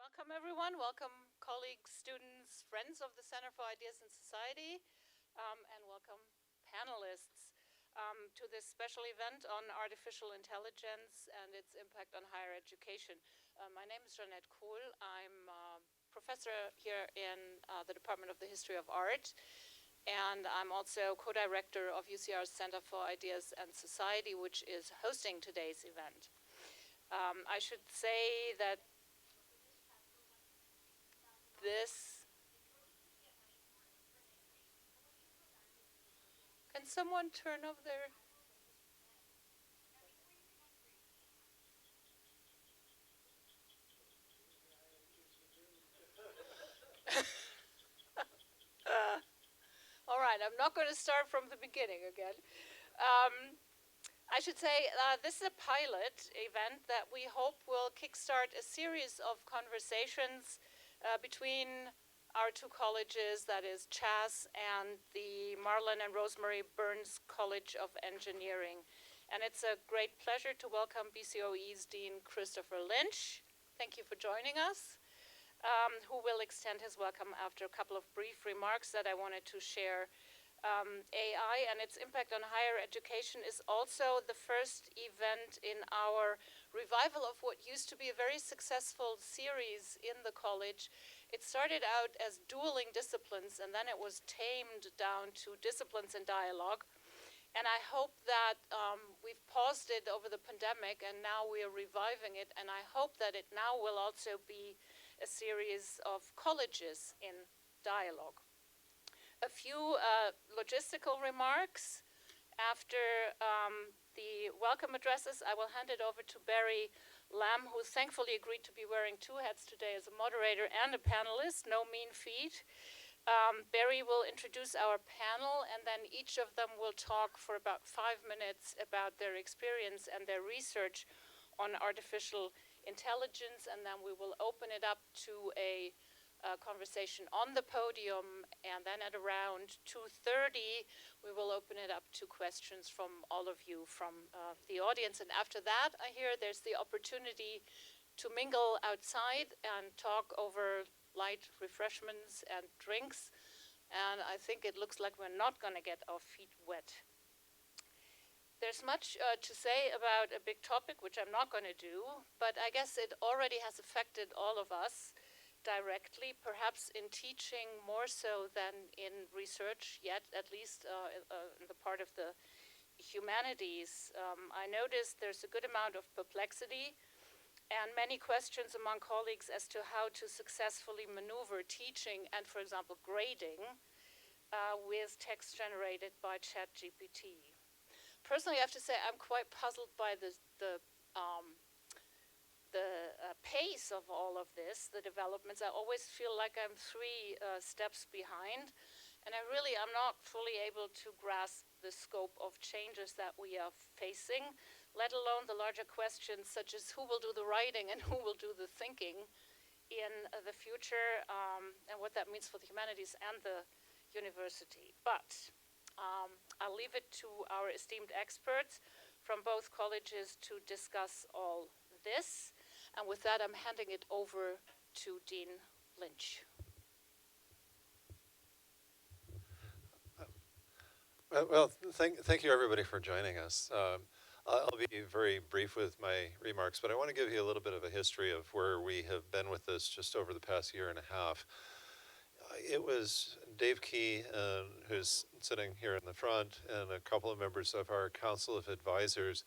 Welcome, everyone. Welcome, colleagues, students, friends of the Center for Ideas in Society, and welcome, panelists, to this special event on artificial intelligence and its impact on higher education. My name is Jeanette Kohl. I'm a professor here in the Department of the History of Art, and I'm also co-director of UCR's Center for Ideas and Society, which is hosting today's event. I should say that this... Can someone turn off their... All right, I'm not going to start from the beginning again. I should say this is a pilot event that we hope will kickstart a series of conversations between our two colleges, that is CHASS and the Marlon and Rosemary Burns College of Engineering. And it's a great pleasure to welcome BCOE's Dean Christopher Lynch. Thank you for joining us. Who will extend his welcome after a couple of brief remarks that I wanted to share. AI and its impact on higher education is also the first event in our revival of what used to be a very successful series in the college. It started out as dueling disciplines, and then it was tamed down to disciplines and dialogue. And I hope that we've paused it over the pandemic, and now we are reviving it, and I hope that it now will also be a series of colleges in dialogue. A few logistical remarks. After the welcome addresses, I will hand it over to Barry Lamb, who thankfully agreed to be wearing two hats today as a moderator and a panelist, no mean feat. Barry will introduce our panel, and then each of them will talk for about 5 minutes about their experience and their research on artificial intelligence, and then we will open it up to a conversation on the podium, and then at around 2:30 we will open it up to questions from all of you from the audience. And after that, I hear there's the opportunity to mingle outside and talk over light refreshments and drinks, and I think it looks like we're not going to get our feet wet. There's much to say about a big topic, which I'm not going to do, but I guess it already has affected all of us directly, perhaps in teaching more so than in research yet, at least in the part of the humanities. I noticed there's a good amount of perplexity and many questions among colleagues as to how to successfully maneuver teaching and, for example, grading with text generated by ChatGPT. Personally, I have to say I'm quite puzzled by the pace of all of this, the developments. I always feel like I'm 3 steps behind, and I'm not fully able to grasp the scope of changes that we are facing, let alone the larger questions such as who will do the writing and who will do the thinking in the future, and what that means for the humanities and the university. But I'll leave it to our esteemed experts from both colleges to discuss all this. And with that, I'm handing it over to Dean Lynch. Well, thank you, everybody, for joining us. I'll be very brief with my remarks, but I want to give you a little bit of a history of where we have been with this just over the past year and a half. It was Dave Key, who's sitting here in the front, and a couple of members of our Council of Advisors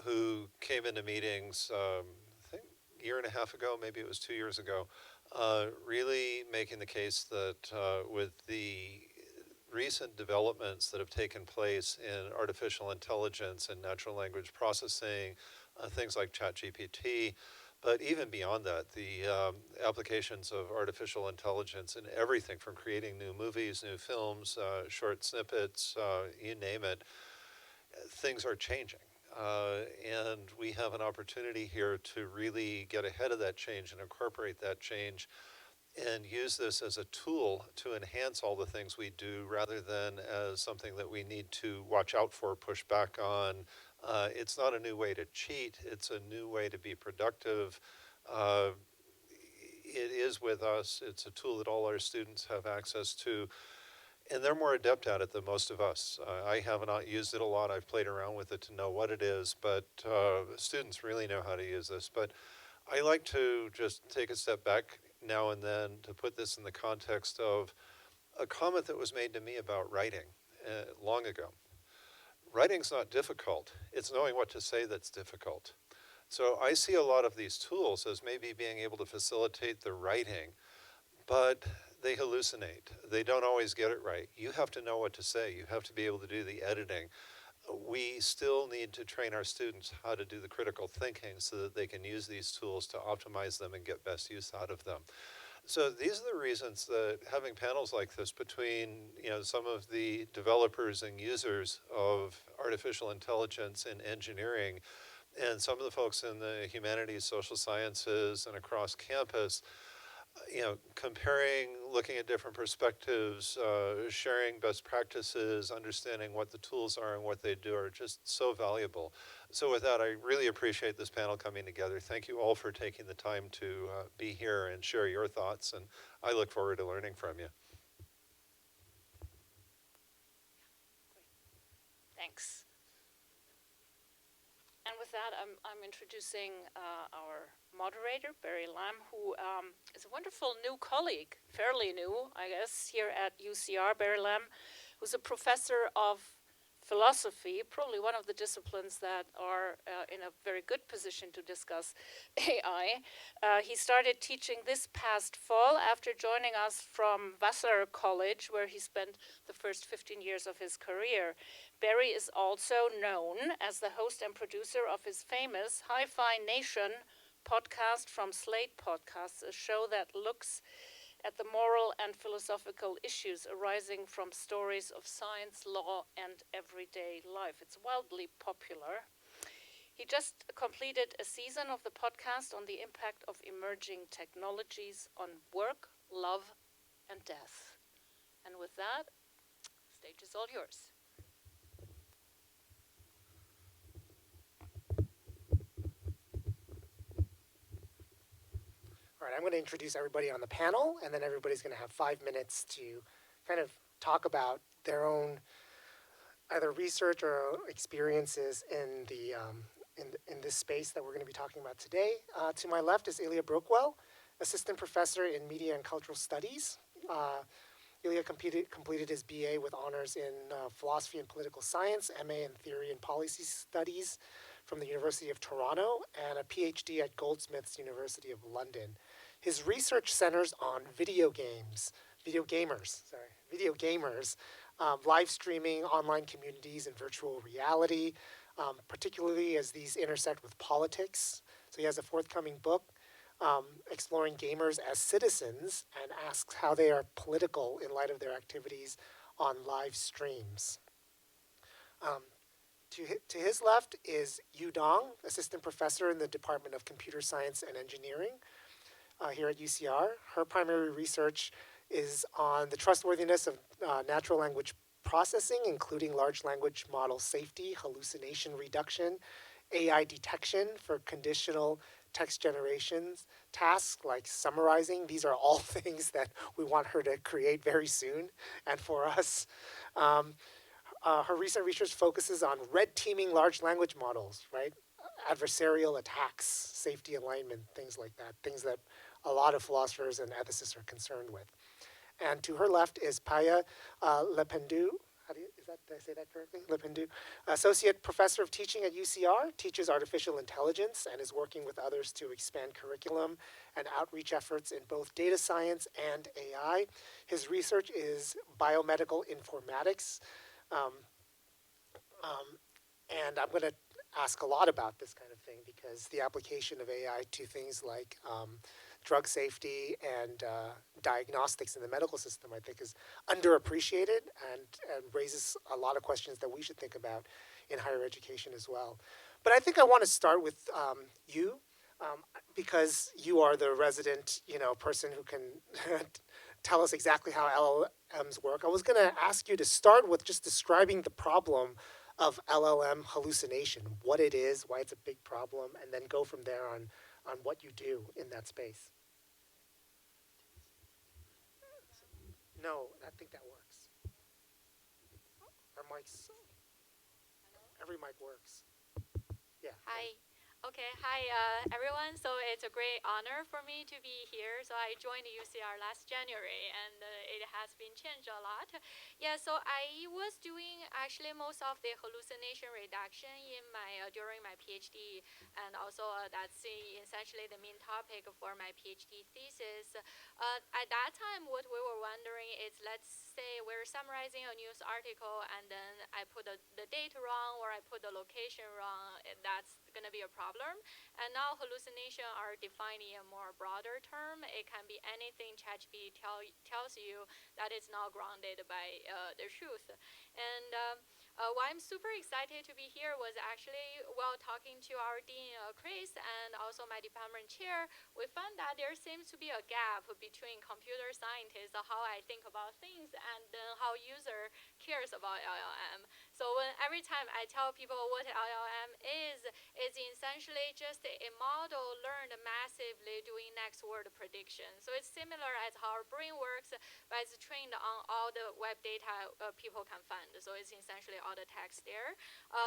who came into meetings, I think a year and a half ago, maybe it was 2 years ago, really making the case that with the recent developments that have taken place in artificial intelligence and natural language processing, things like ChatGPT, but even beyond that, the applications of artificial intelligence in everything from creating new movies, new films, short snippets, you name it, things are changing. And we have an opportunity here to really get ahead of that change and incorporate that change and use this as a tool to enhance all the things we do rather than as something that we need to watch out for, push back on. It's not a new way to cheat, it's a new way to be productive. it is with us. It's a tool that all our students have access to, and they're more adept at it than most of us. I have not used it a lot. I've played around with it to know what it is, but students really know how to use this. But I like to just take a step back now and then to put this in the context of a comment that was made to me about writing long ago. Writing's not difficult. It's knowing what to say that's difficult. So I see a lot of these tools as maybe being able to facilitate the writing, but they hallucinate. They don't always get it right. You have to know what to say. You have to be able to do the editing. We still need to train our students how to do the critical thinking so that they can use these tools to optimize them and get best use out of them. So these are the reasons that having panels like this between some of the developers and users of artificial intelligence and engineering and some of the folks in the humanities, social sciences, and across campus, comparing, looking at different perspectives, sharing best practices, understanding what the tools are and what they do are just so valuable. So with that, I really appreciate this panel coming together. Thank you all for taking the time to be here and share your thoughts, and I look forward to learning from you. Thanks. And with that, I'm introducing our moderator, Barry Lam, who is a wonderful new colleague, fairly new, I guess, here at UCR. Barry Lam, who's a professor of philosophy, probably one of the disciplines that are in a very good position to discuss AI. He started teaching this past fall after joining us from Vassar College, where he spent the first 15 years of his career. Barry is also known as the host and producer of his famous Hi-Fi Nation podcast from Slate Podcasts, a show that looks at the moral and philosophical issues arising from stories of science, law, and everyday life. It's wildly popular. He just completed a season of the podcast on the impact of emerging technologies on work, love, and death. And with that, stage is all yours. All right, I'm going to introduce everybody on the panel, and then everybody's going to have 5 minutes to kind of talk about their own either research or experiences in the in this space that we're going to be talking about today. To my left is Ilya Brookwell, assistant professor in media and cultural studies. Ilya completed his BA with honors in philosophy and political science, MA in theory and policy studies from the University of Toronto, and a PhD at Goldsmiths University of London. His research centers on video gamers, live streaming, online communities, and virtual reality, particularly as these intersect with politics. So he has a forthcoming book exploring gamers as citizens and asks how they are political in light of their activities on live streams. To his left is Yue Dong, assistant professor in the Department of Computer Science and Engineering here at UCR. Her primary research is on the trustworthiness of natural language processing, including large language model safety, hallucination reduction, AI detection for conditional text generations, tasks like summarizing. These are all things that we want her to create very soon and for us. Her recent research focuses on red teaming large language models, right? Adversarial attacks, safety alignment, things like that, things that a lot of philosophers and ethicists are concerned with. And to her left is Paea LePendu. Did I say that correctly? LePendu. Associate professor of teaching at UCR, teaches artificial intelligence and is working with others to expand curriculum and outreach efforts in both data science and AI. His research is biomedical informatics. And I'm going to ask a lot about this kind of thing because the application of AI to things like drug safety and diagnostics in the medical system, I think, is underappreciated and raises a lot of questions that we should think about in higher education as well. But I think I want to start with you, because you are the resident, person who can tell us exactly how LLMs work. I was going to ask you to start with just describing the problem of LLM hallucination, what it is, why it's a big problem, and then go from there on what you do in that space. No, I think that works. Our mics, every mic works. Yeah. Hi. Okay, hi everyone. So it's a great honor for me to be here. So I joined UCR last January and it has been changed a lot. Yeah, so I was doing actually most of the hallucination reduction in my during my PhD, and also that's essentially the main topic for my PhD thesis. At that time, what we were wondering is, let's say we're summarizing a news article and then I put the date wrong or I put the location wrong, that's going to be a problem. And now hallucination are defined in a more broader term. It can be anything ChatGPT tells you that is not grounded by the truth. And why I'm super excited to be here was actually while talking to our dean, Chris, and also my department chair, we found that there seems to be a gap between computer scientists, how I think about things, and then how user cares about LLM. So every time I tell people what LLM is essentially just a model learned massively doing next word prediction. So it's similar as how our brain works, but it's trained on all the web data people can find. So it's essentially all the text there.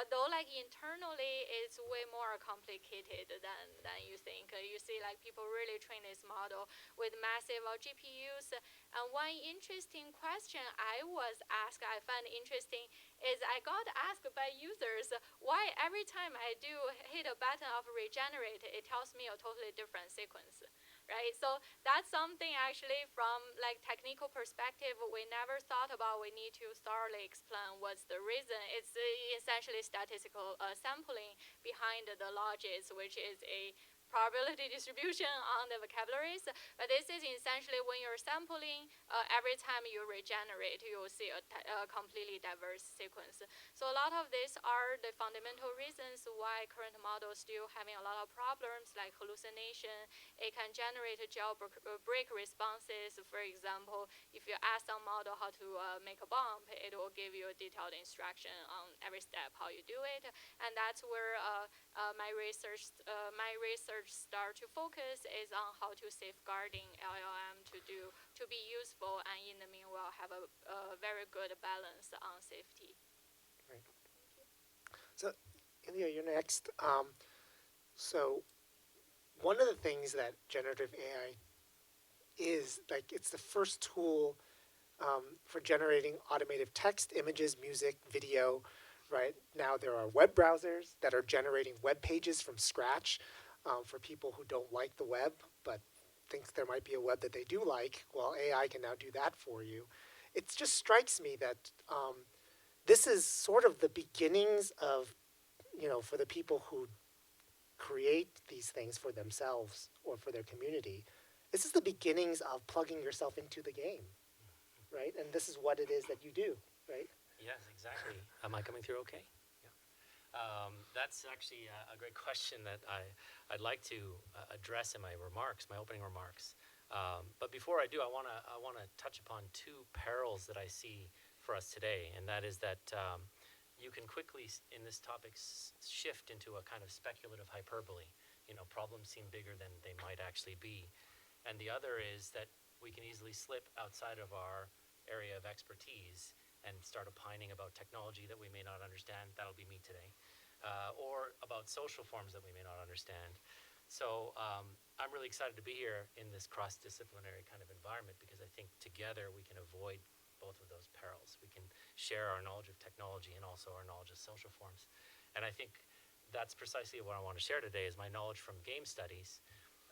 Though like internally, it's way more complicated than you think. You see like people really train this model with massive GPUs. And one interesting question I was asked, I found interesting, is I got asked by users why every time I do hit a button of regenerate, it tells me a totally different sequence, right? So that's something actually from like technical perspective we never thought about. We need to thoroughly explain what's the reason. It's essentially statistical sampling behind the logics, which is a probability distribution on the vocabularies. But this is essentially when you're sampling, every time you regenerate, you will see a completely diverse sequence. So a lot of these are the fundamental reasons why current models still having a lot of problems like hallucination. It can generate jailbreak responses. For example, if you ask some model how to make a bomb, it will give you a detailed instruction on every step how you do it. And that's where my research start to focus is on how to safeguarding LLM to be useful, and in the meanwhile have a very good balance on safety. Right. So, Ilya, you're next. So, one of the things that generative AI is, like, it's the first tool for generating automated text, images, music, video. Right now, there are web browsers that are generating web pages from scratch for people who don't like the web but think there might be a web that they do like. Well, AI can now do that for you. It just strikes me that this is sort of the beginnings of, for the people who create these things for themselves or for their community. This is the beginnings of plugging yourself into the game, right? And this is what it is that you do, right? Yes, exactly. Am I coming through okay? Yeah. That's actually a great question that I'd like to address in my remarks, my opening remarks. But before I do, I want to touch upon two perils that I see for us today, and that is that you can quickly, in this topic, shift into a kind of speculative hyperbole. Problems seem bigger than they might actually be. And the other is that we can easily slip outside of our area of expertise and start opining about technology that we may not understand. That'll be me today. Or about social forms that we may not understand. So I'm really excited to be here in this cross-disciplinary kind of environment because I think together we can avoid both of those perils. We can share our knowledge of technology and also our knowledge of social forms. And I think that's precisely what I want to share today is my knowledge from game studies.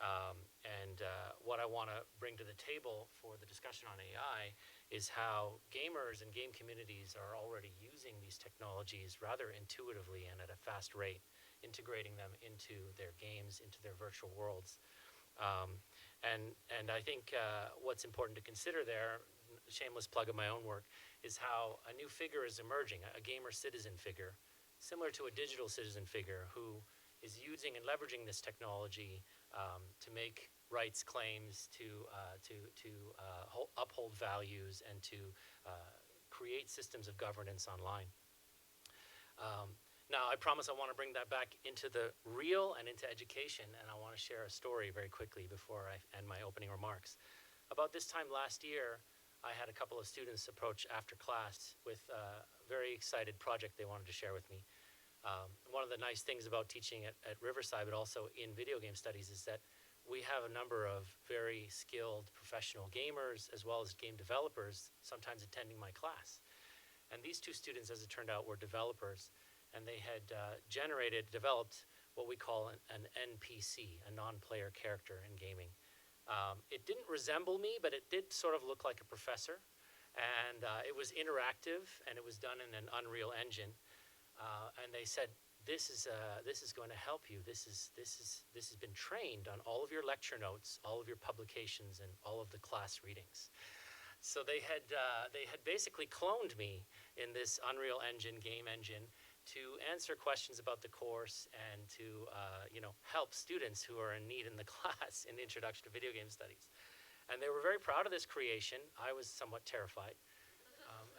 And what I want to bring to the table for the discussion on AI is how gamers and game communities are already using these technologies rather intuitively and at a fast rate, integrating them into their games, into their virtual worlds. And I think what's important to consider there, shameless plug of my own work, is how a new figure is emerging, a gamer citizen figure, similar to a digital citizen figure who is using and leveraging this technology to make rights claims, to uphold values, and to create systems of governance online. Now, I promise I want to bring that back into the real and into education, and I want to share a story very quickly before I end my opening remarks. About this time last year, I had a couple of students approach after class with a very excited project they wanted to share with me. One of the nice things about teaching at Riverside, but also in video game studies, is that we have a number of very skilled professional gamers as well as game developers sometimes attending my class. And these two students, as it turned out, were developers, and they had developed what we call an NPC, a non-player character in gaming. It didn't resemble me, but it did sort of look like a professor, and it was interactive, and it was done in an Unreal Engine. And they said, this is going to help you. This has been trained on all of your lecture notes, all of your publications, and all of the class readings. So they had basically cloned me in this Unreal Engine game engine to answer questions about the course and to help students who are in need in the class in the Introduction to Video Game Studies. And they were very proud of this creation. I was somewhat terrified.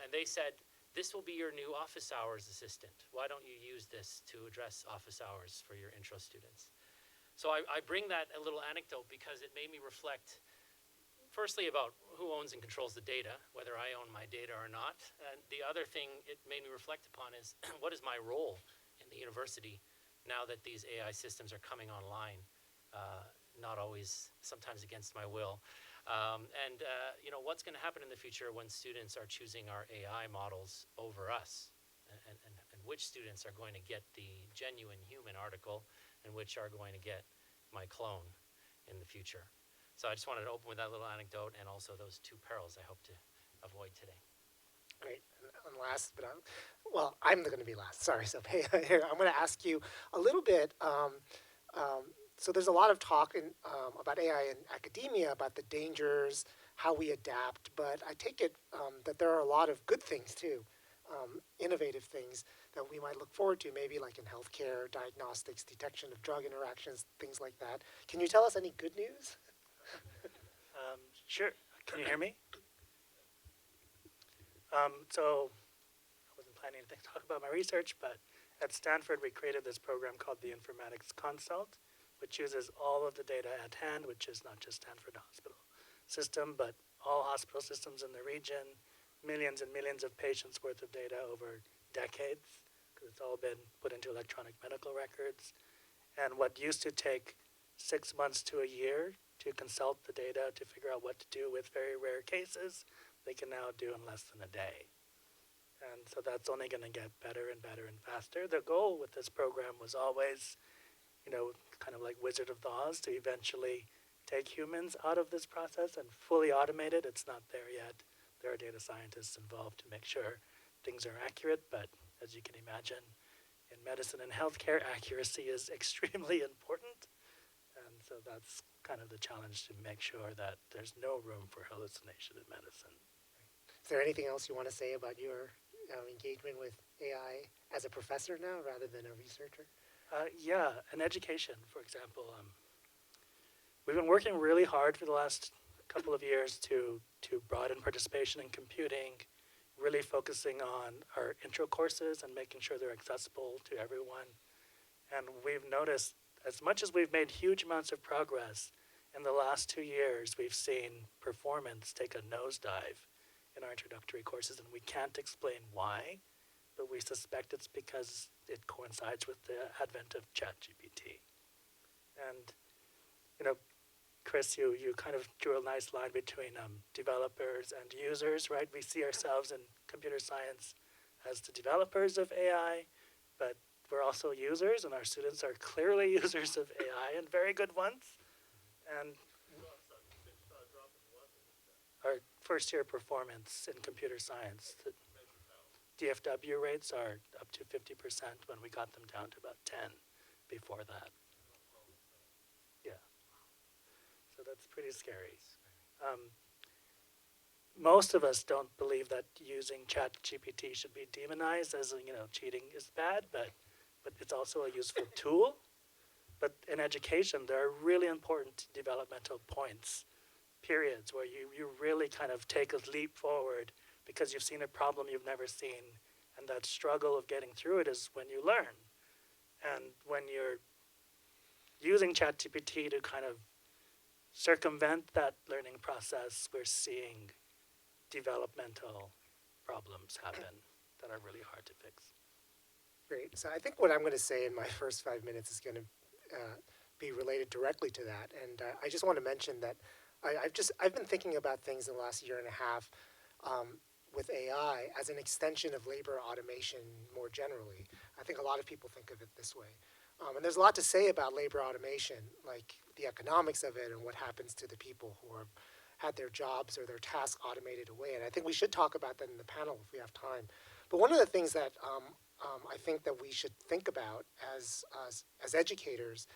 And they said, this will be your new office hours assistant. Why don't you use this to address office hours for your intro students? So I bring that a little anecdote because it made me reflect, firstly, about who owns and controls the data, whether I own my data or not. And the other thing it made me reflect upon is, what is my role in the university now that these AI systems are coming online, not always, sometimes against my will. What's going to happen in the future when students are choosing our AI models over us, and which students are going to get the genuine human article and which are going to get my clone in the future. So I just wanted to open with that little anecdote and also those two perils I hope to avoid today. Great. And last, but I'm going to be last. Sorry. So hey, I'm going to ask you a little bit. So there's a lot of talk about AI in academia, about the dangers, how we adapt. But I take it that there are a lot of good things too, innovative things that we might look forward to, maybe like in healthcare, diagnostics, detection of drug interactions, things like that. Can you tell us any good news? Sure. Can you hear me? So I wasn't planning to talk about my research, but at Stanford, we created this program called the Informatics Consult, which uses all of the data at hand, which is not just Stanford Hospital system, but all hospital systems in the region, millions and millions of patients worth of data over decades, because it's all been put into electronic medical records. And what used to take 6 months to a year to consult the data to figure out what to do with very rare cases, they can now do in less than a day. And so that's only going to get better and better and faster. The goal with this program was always, kind of like Wizard of Oz, to eventually take humans out of this process and fully automate it. It's not there yet. There are data scientists involved to make sure things are accurate, but as you can imagine, in medicine and healthcare, accuracy is extremely important. And so that's kind of the challenge, to make sure that there's no room for hallucination in medicine. Is there anything else you want to say about your engagement with AI as a professor now rather than a researcher? Yeah, in education, for example. We've been working really hard for the last couple of years to broaden participation in computing, really focusing on our intro courses and making sure they're accessible to everyone. And we've noticed, as much as we've made huge amounts of progress, in the last 2 years, we've seen performance take a nosedive in our introductory courses, and we can't explain why, but we suspect it's because it coincides with the advent of ChatGPT. And, Chris, you kind of drew a nice line between developers and users, right? We see ourselves in computer science as the developers of AI, but we're also users, and our students are clearly users of AI, and very good ones. And our first-year performance in computer science, the DFW rates are up to 50% when we got them down to about 10 before that. Yeah. So that's pretty scary. Most of us don't believe that using ChatGPT should be demonized, as cheating is bad, but it's also a useful tool. But in education, there are really important developmental points, periods, where you really kind of take a leap forward because you've seen a problem you've never seen, and that struggle of getting through it is when you learn. And when you're using ChatGPT to kind of circumvent that learning process, we're seeing developmental problems happen that are really hard to fix. Great. So I think what I'm going to say in my first 5 minutes is going to be related directly to that. And I just want to mention that I've been thinking about things in the last year and a half with AI as an extension of labor automation more generally. I think a lot of people think of it this way. And there's a lot to say about labor automation, like the economics of it and what happens to the people who have had their jobs or their tasks automated away. And I think we should talk about that in the panel if we have time. But one of the things that I think that we should think about as educators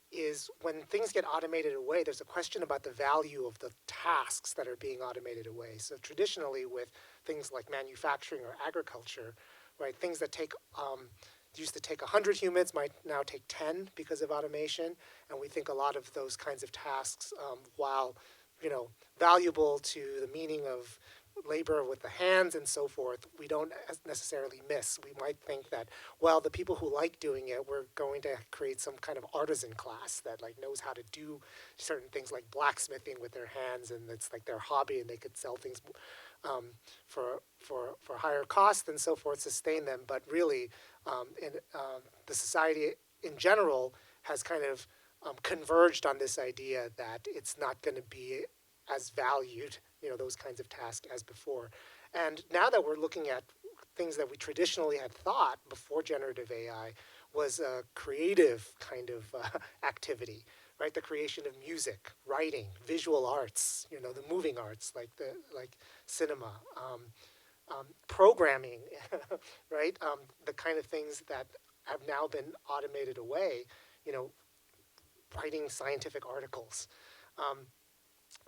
is when things get automated away, there's a question about the value of the tasks that are being automated away. So traditionally with things like manufacturing or agriculture, right, things that used to take 100 humans might now take 10 because of automation. And we think a lot of those kinds of tasks, while valuable to the meaning of labor with the hands and so forth, we don't necessarily miss. We might think that, well, the people who like doing it, we're going to create some kind of artisan class that knows how to do certain things like blacksmithing with their hands, and it's like their hobby, and they could sell things for higher cost and so forth, sustain them. But really, the society in general has kind of converged on this idea that it's not going to be as valued, those kinds of tasks as before. And now that we're looking at things that we traditionally had thought before generative AI was a creative kind of activity, right? The creation of music, writing, visual arts, the moving arts like cinema, programming, right? The kind of things that have now been automated away, writing scientific articles.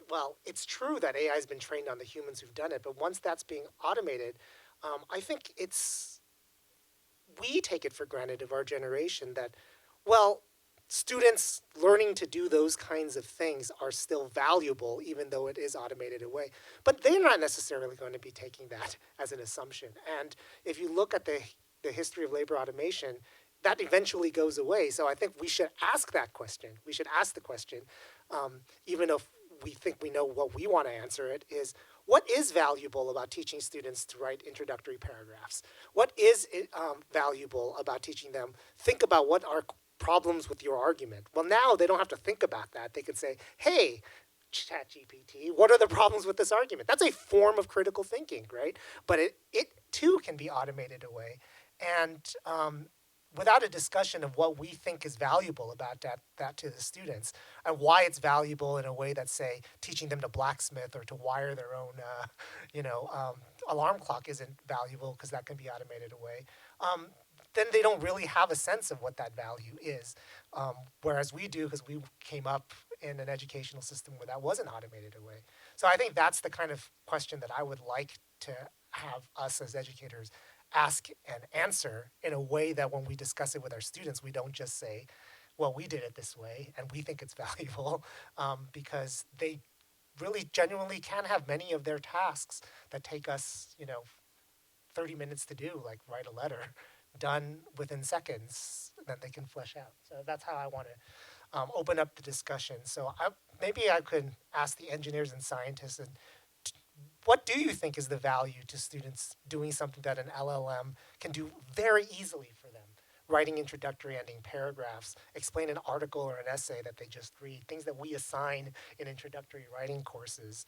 Well, it's true that AI has been trained on the humans who've done it, but once that's being automated, I think we take it for granted of our generation that, well, students learning to do those kinds of things are still valuable, even though it is automated away. But they're not necessarily going to be taking that as an assumption. And if you look at the history of labor automation, that eventually goes away. So I think we should ask that question. We should ask the question, even if we think we know what we want to answer it, is what is valuable about teaching students to write introductory paragraphs? What is valuable about teaching them, think about what are problems with your argument? Well, now they don't have to think about that. They can say, hey, ChatGPT, what are the problems with this argument? That's a form of critical thinking, right? But it too can be automated away. And without a discussion of what we think is valuable about that to the students and why it's valuable in a way that's, say, teaching them to blacksmith or to wire their own, alarm clock isn't valuable because that can be automated away, then they don't really have a sense of what that value is. Whereas we do, because we came up in an educational system where that wasn't automated away. So I think that's the kind of question that I would like to have us as educators ask and answer in a way that when we discuss it with our students, we don't just say, well, we did it this way and we think it's valuable, because they really genuinely can have many of their tasks that take us, 30 minutes to do, like write a letter, done within seconds that they can flesh out. So that's how I want to open up the discussion. So maybe I could ask the engineers and scientists, and what do you think is the value to students doing something that an LLM can do very easily for them? Writing introductory ending paragraphs, explain an article or an essay that they just read, things that we assign in introductory writing courses,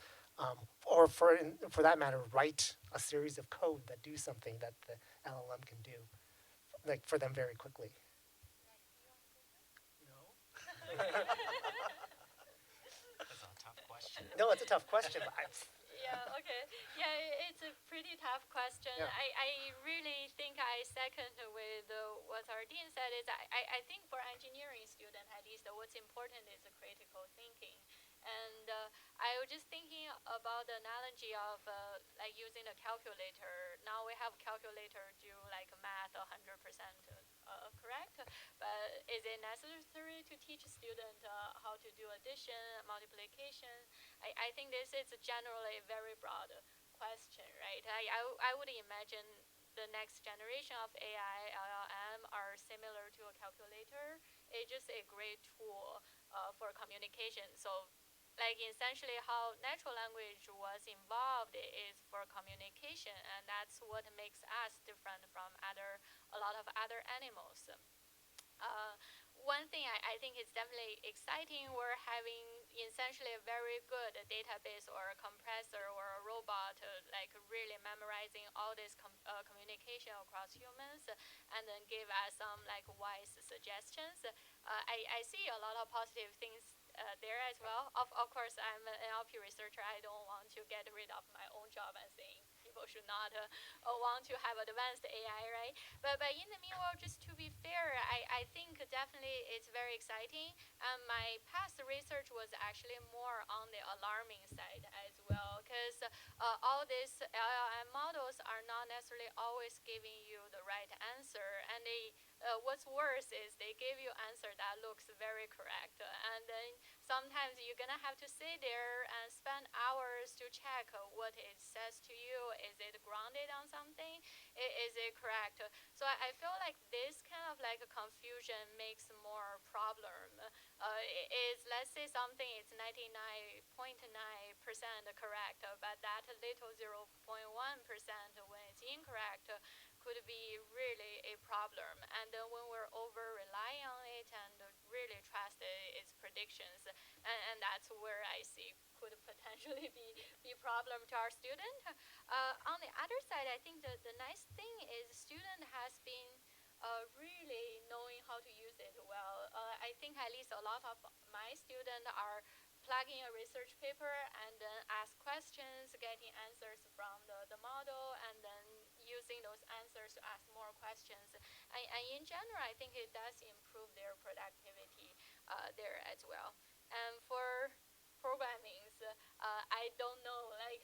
or for that matter, write a series of code that do something that the LLM can do, like for them very quickly. No? That's a tough question. No, it's a tough question, but Yeah, okay. Yeah, it's a pretty tough question. Yeah. I really think I second with what our dean said. Is I think for engineering student at least, what's important is the critical thinking. And I was just thinking about the analogy of like using a calculator. Now we have calculator do like math 100% correct, but is it necessary to teach a student how to do addition, multiplication? I think this is generally a very broad question, right? I would imagine the next generation of AI, LLM are similar to a calculator. It's just a great tool for communication. So like essentially how natural language was involved is for communication, and that's what makes us different from a lot of other animals. Uh, One thing I think is definitely exciting, we're having essentially a very good database or a compressor or a robot, like really memorizing all this communication across humans, and then give us some like wise suggestions. I see a lot of positive things there as well. Of course, I'm an NLP researcher. I don't want to get rid of my own job and saying people should not want to have advanced AI, right? But in the meanwhile, just to be fair, I think definitely it's very exciting. My past research was actually more on the alarming side as well, because all these LLM models are not necessarily always giving you the right answer, and what's worse is they give you answer that looks very correct, and then sometimes you're gonna have to sit there and spend hours to check what it says to you. Is it grounded on something? Is it correct? So I feel like this kind of like confusion makes more problem. Is, let's say something is 99.9% correct, but that little 0.1% when it's incorrect could be really a problem. And then when we're over relying on it and really trust its predictions, and that's where I see could potentially be problem to our student. On the other side, I think the nice thing is student has been really knowing how to use it well. I think at least a lot of my students are plugging a research paper and then ask questions, getting answers from the model, and then using those answers to ask more questions. And in general, I think it does improve their productivity there as well. And for programming, I don't know like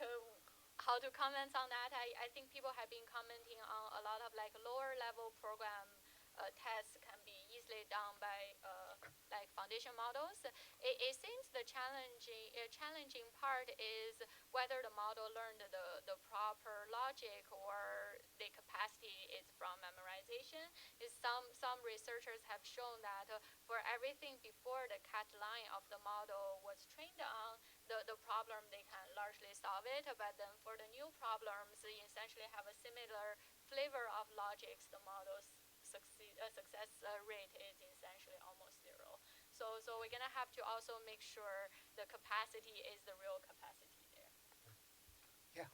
how to comment on that. I think people have been commenting on a lot of like lower level program tests can be easily done by like foundation models. It seems the challenging part is whether the model learned the proper logic or the capacity is from memorization. Is some researchers have shown that for everything before the cut line of the model was trained on, the problem they can largely solve it, but then for the new problems, they essentially have a similar flavor of logics. The model's success rate is essentially almost zero. So we're gonna have to also make sure the capacity is the real capacity there. Yeah.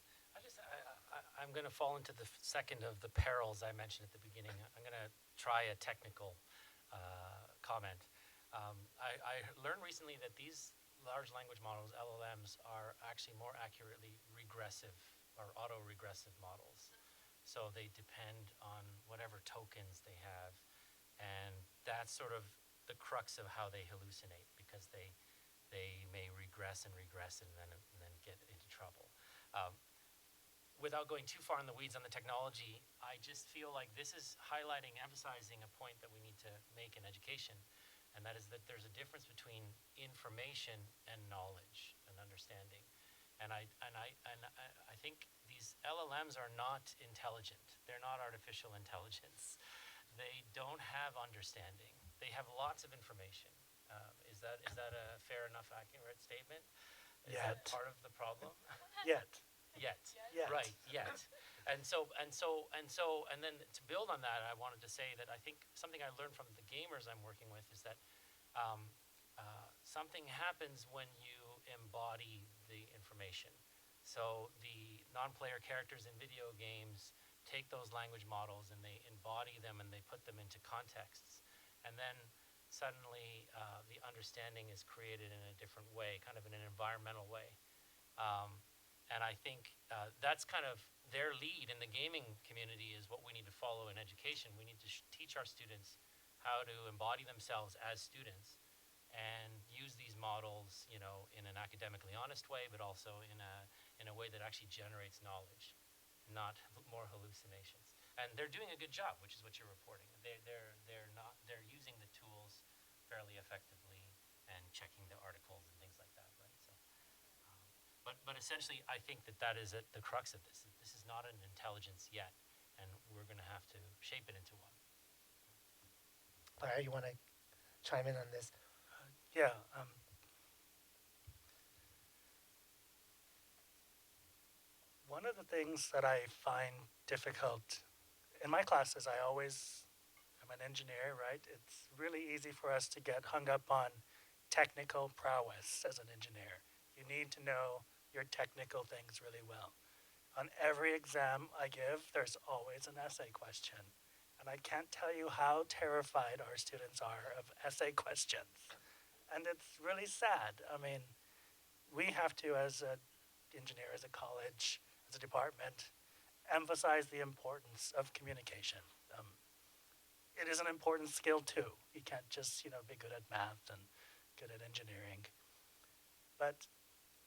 I'm going to fall into the second of the perils I mentioned at the beginning. I'm going to try a technical comment. I learned recently that these large language models, LLMs, are actually more accurately regressive or auto-regressive models. So they depend on whatever tokens they have, and that's sort of the crux of how they hallucinate, because they may regress and then get into trouble. Without going too far in the weeds on the technology, I just feel like this is highlighting, emphasizing a point that we need to make in education, and that is that there's a difference between information and knowledge and understanding. And I think these LLMs are not intelligent. They're not artificial intelligence. They don't have understanding. They have lots of information. Is that a fair enough, accurate statement? Is that part of the problem? Yet. Right, yet. And then to build on that, I wanted to say that I think something I learned from the gamers I'm working with is that something happens when you embody the information. So the non-player characters in video games take those language models and they embody them and they put them into contexts. And then suddenly the understanding is created in a different way, kind of in an environmental way. And I think that's kind of their lead in the gaming community is what we need to follow in education. We need to teach our students how to embody themselves as students and use these models, you know, in an academically honest way, but also in a way that actually generates knowledge, not more hallucinations. And they're doing a good job, which is what you're reporting. They're using the tools fairly effectively and checking the articles and things like that, right? So, but essentially, I think that is the crux of this. This is not an intelligence yet, and we're going to have to shape it into one. Larry, you want to chime in on this? Yeah. One of the things that I find difficult in my classes, I'm an engineer, right? It's really easy for us to get hung up on technical prowess as an engineer. You need to know your technical things really well. On every exam I give, there's always an essay question. And I can't tell you how terrified our students are of essay questions. And it's really sad. I mean, we have to, as an engineer, as a college, as a department, emphasize the importance of communication. It is an important skill too. You can't just, be good at math and good at engineering. But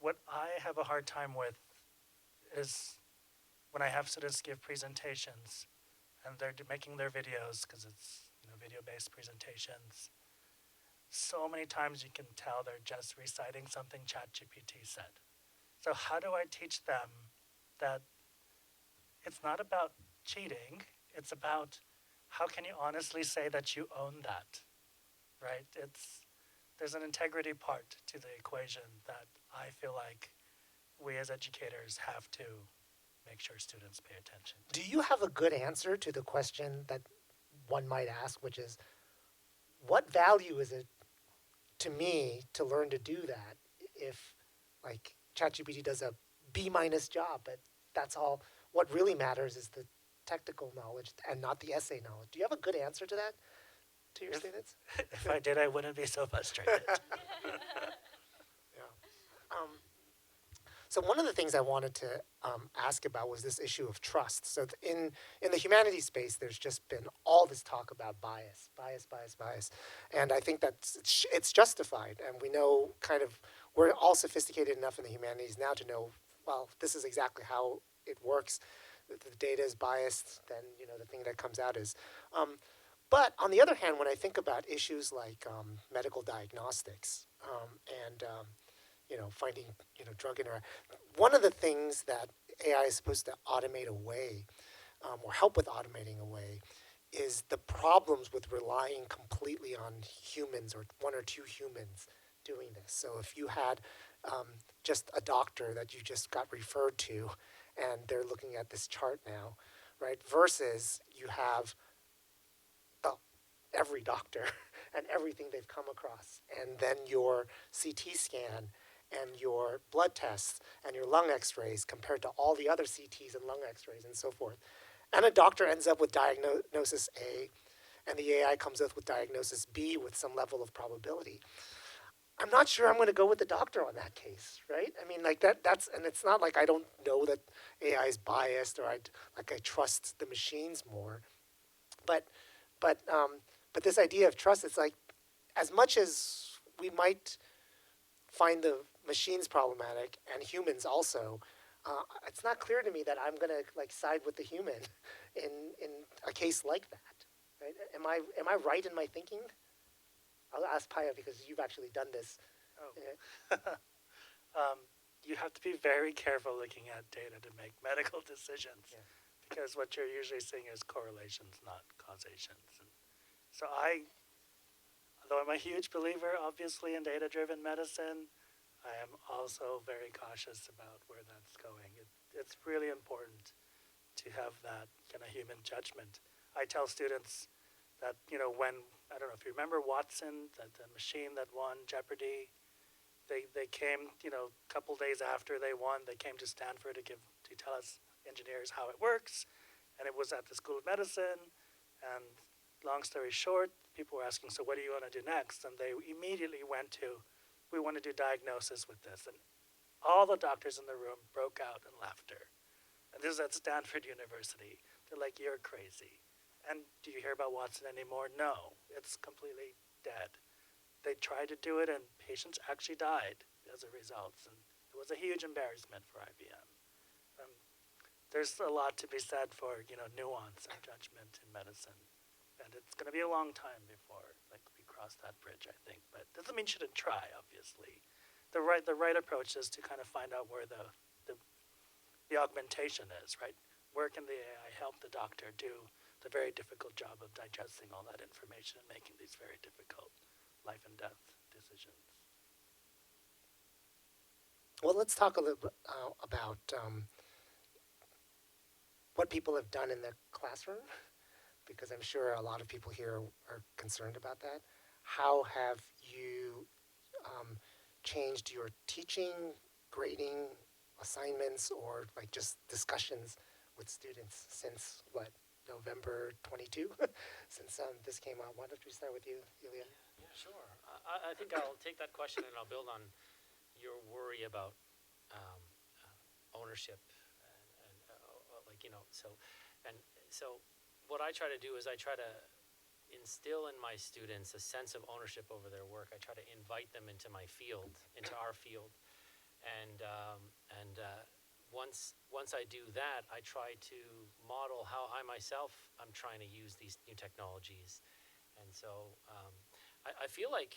what I have a hard time with is when I have students give presentations and they're making their videos, because it's video-based presentations. So many times you can tell they're just reciting something ChatGPT said. So how do I teach them that it's not about cheating, it's about how can you honestly say that you own that, right? There's an integrity part to the equation that I feel like we as educators have to make sure students pay attention to. Do you have a good answer to the question that one might ask, which is, what value is it to me to learn to do that if, like, ChatGPT does a B- job, but that's all? What really matters is the technical knowledge and not the essay knowledge. Do you have a good answer to that, to your students? If I did, I wouldn't be so frustrated. Yeah. So one of the things I wanted to ask about was this issue of trust. So in the humanities space, there's just been all this talk about bias. And I think that it's justified. And we know we're all sophisticated enough in the humanities now to know, well, this is exactly how it works. The data is biased, then the thing that comes out is. But on the other hand, when I think about issues like medical diagnostics and finding drug interaction, one of the things that AI is supposed to automate away or help with automating away is the problems with relying completely on humans or one or two humans doing this. So if you had just a doctor that you just got referred to and they're looking at this chart now, right, versus you have every doctor and everything they've come across, and then your CT scan and your blood tests and your lung x-rays compared to all the other CTs and lung x-rays and so forth. And a doctor ends up with diagnosis A, and the AI comes up with diagnosis B with some level of probability. I'm not sure I'm going to go with the doctor on that case, right? I mean, like that's, and it's not like I don't know that AI is biased or I trust the machines more, but this idea of trust, it's like, as much as we might find the machines problematic and humans also, it's not clear to me that I'm going to side with the human in a case like that, right? Am I right in my thinking? I'll ask Paea because you've actually done this. Oh. You have to be very careful looking at data to make medical decisions, because what you're usually seeing is correlations, not causations. And so although I'm a huge believer, obviously, in data-driven medicine, I am also very cautious about where that's going. It's really important to have that kind of human judgment. I tell students that, when, I don't know if you remember Watson, the machine that won Jeopardy, they came, a couple days after they won, they came to Stanford to tell us engineers how it works, and it was at the School of Medicine, and long story short, people were asking, so what do you want to do next? And they immediately went to, we want to do diagnosis with this. And all the doctors in the room broke out in laughter. And this is at Stanford University. They're like, you're crazy. And do you hear about Watson anymore? No, it's completely dead. They tried to do it, and patients actually died as a result. And it was a huge embarrassment for IBM. There's a lot to be said for, nuance and judgment in medicine. And it's going to be a long time before we cross that bridge, I think. But doesn't mean you shouldn't try, obviously. The right approach is to kind of find out where the augmentation is, right? Where can the AI help the doctor do the very difficult job of digesting all that information and making these very difficult life and death decisions? Well, let's talk a little bit about what people have done in the classroom, because I'm sure a lot of people here are concerned about that. How have you changed your teaching, grading, assignments, or like just discussions with students since what, November 22? Since this came out. Why don't we start with you, Ilya? Yeah, sure. I think I'll take that question and I'll build on your worry about ownership and like, you know, so what I try to do is I try to instill in my students a sense of ownership over their work. I try to invite them into my field, into our field, and once I do that, I try to model how I myself am trying to use these new technologies, and so I feel like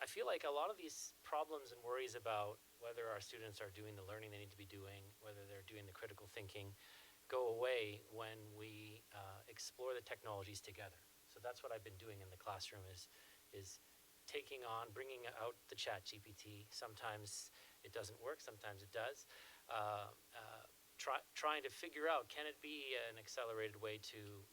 a lot of these problems and worries about whether our students are doing the learning they need to be doing, whether they're doing the critical thinking, go away when we explore the technologies together. So that's what I've been doing in the classroom is bringing out the Chat GPT. Sometimes it doesn't work, sometimes it does. Trying to figure out, can it be an accelerated way to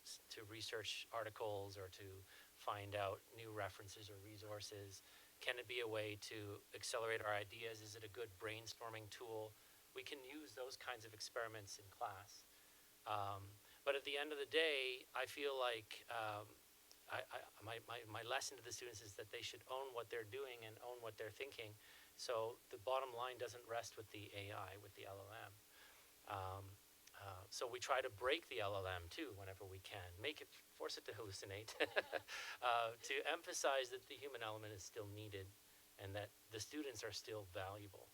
research articles or to find out new references or resources? Can it be a way to accelerate our ideas? Is it a good brainstorming tool? We can use those kinds of experiments in class. But at the end of the day, I feel like my lesson to the students is that they should own what they're doing and own what they're thinking. So the bottom line doesn't rest with the AI, with the LLM. So we try to break the LLM too whenever we can, force it to hallucinate, to emphasize that the human element is still needed and that the students are still valuable.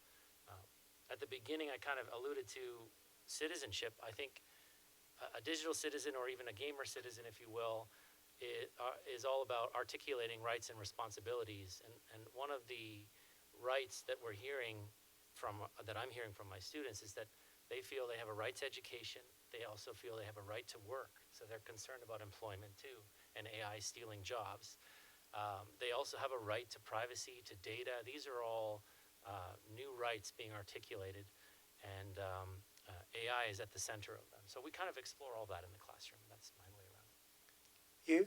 At the beginning, I kind of alluded to citizenship. I think a digital citizen, or even a gamer citizen, if you will, is all about articulating rights and responsibilities. And one of the rights that I'm hearing from my students is that they feel they have a right to education. They also feel they have a right to work. So they're concerned about employment too, and AI stealing jobs. They also have a right to privacy, to data. These are all new rights being articulated, and AI is at the center of them. So we kind of explore all that in the classroom. That's my way around it. You?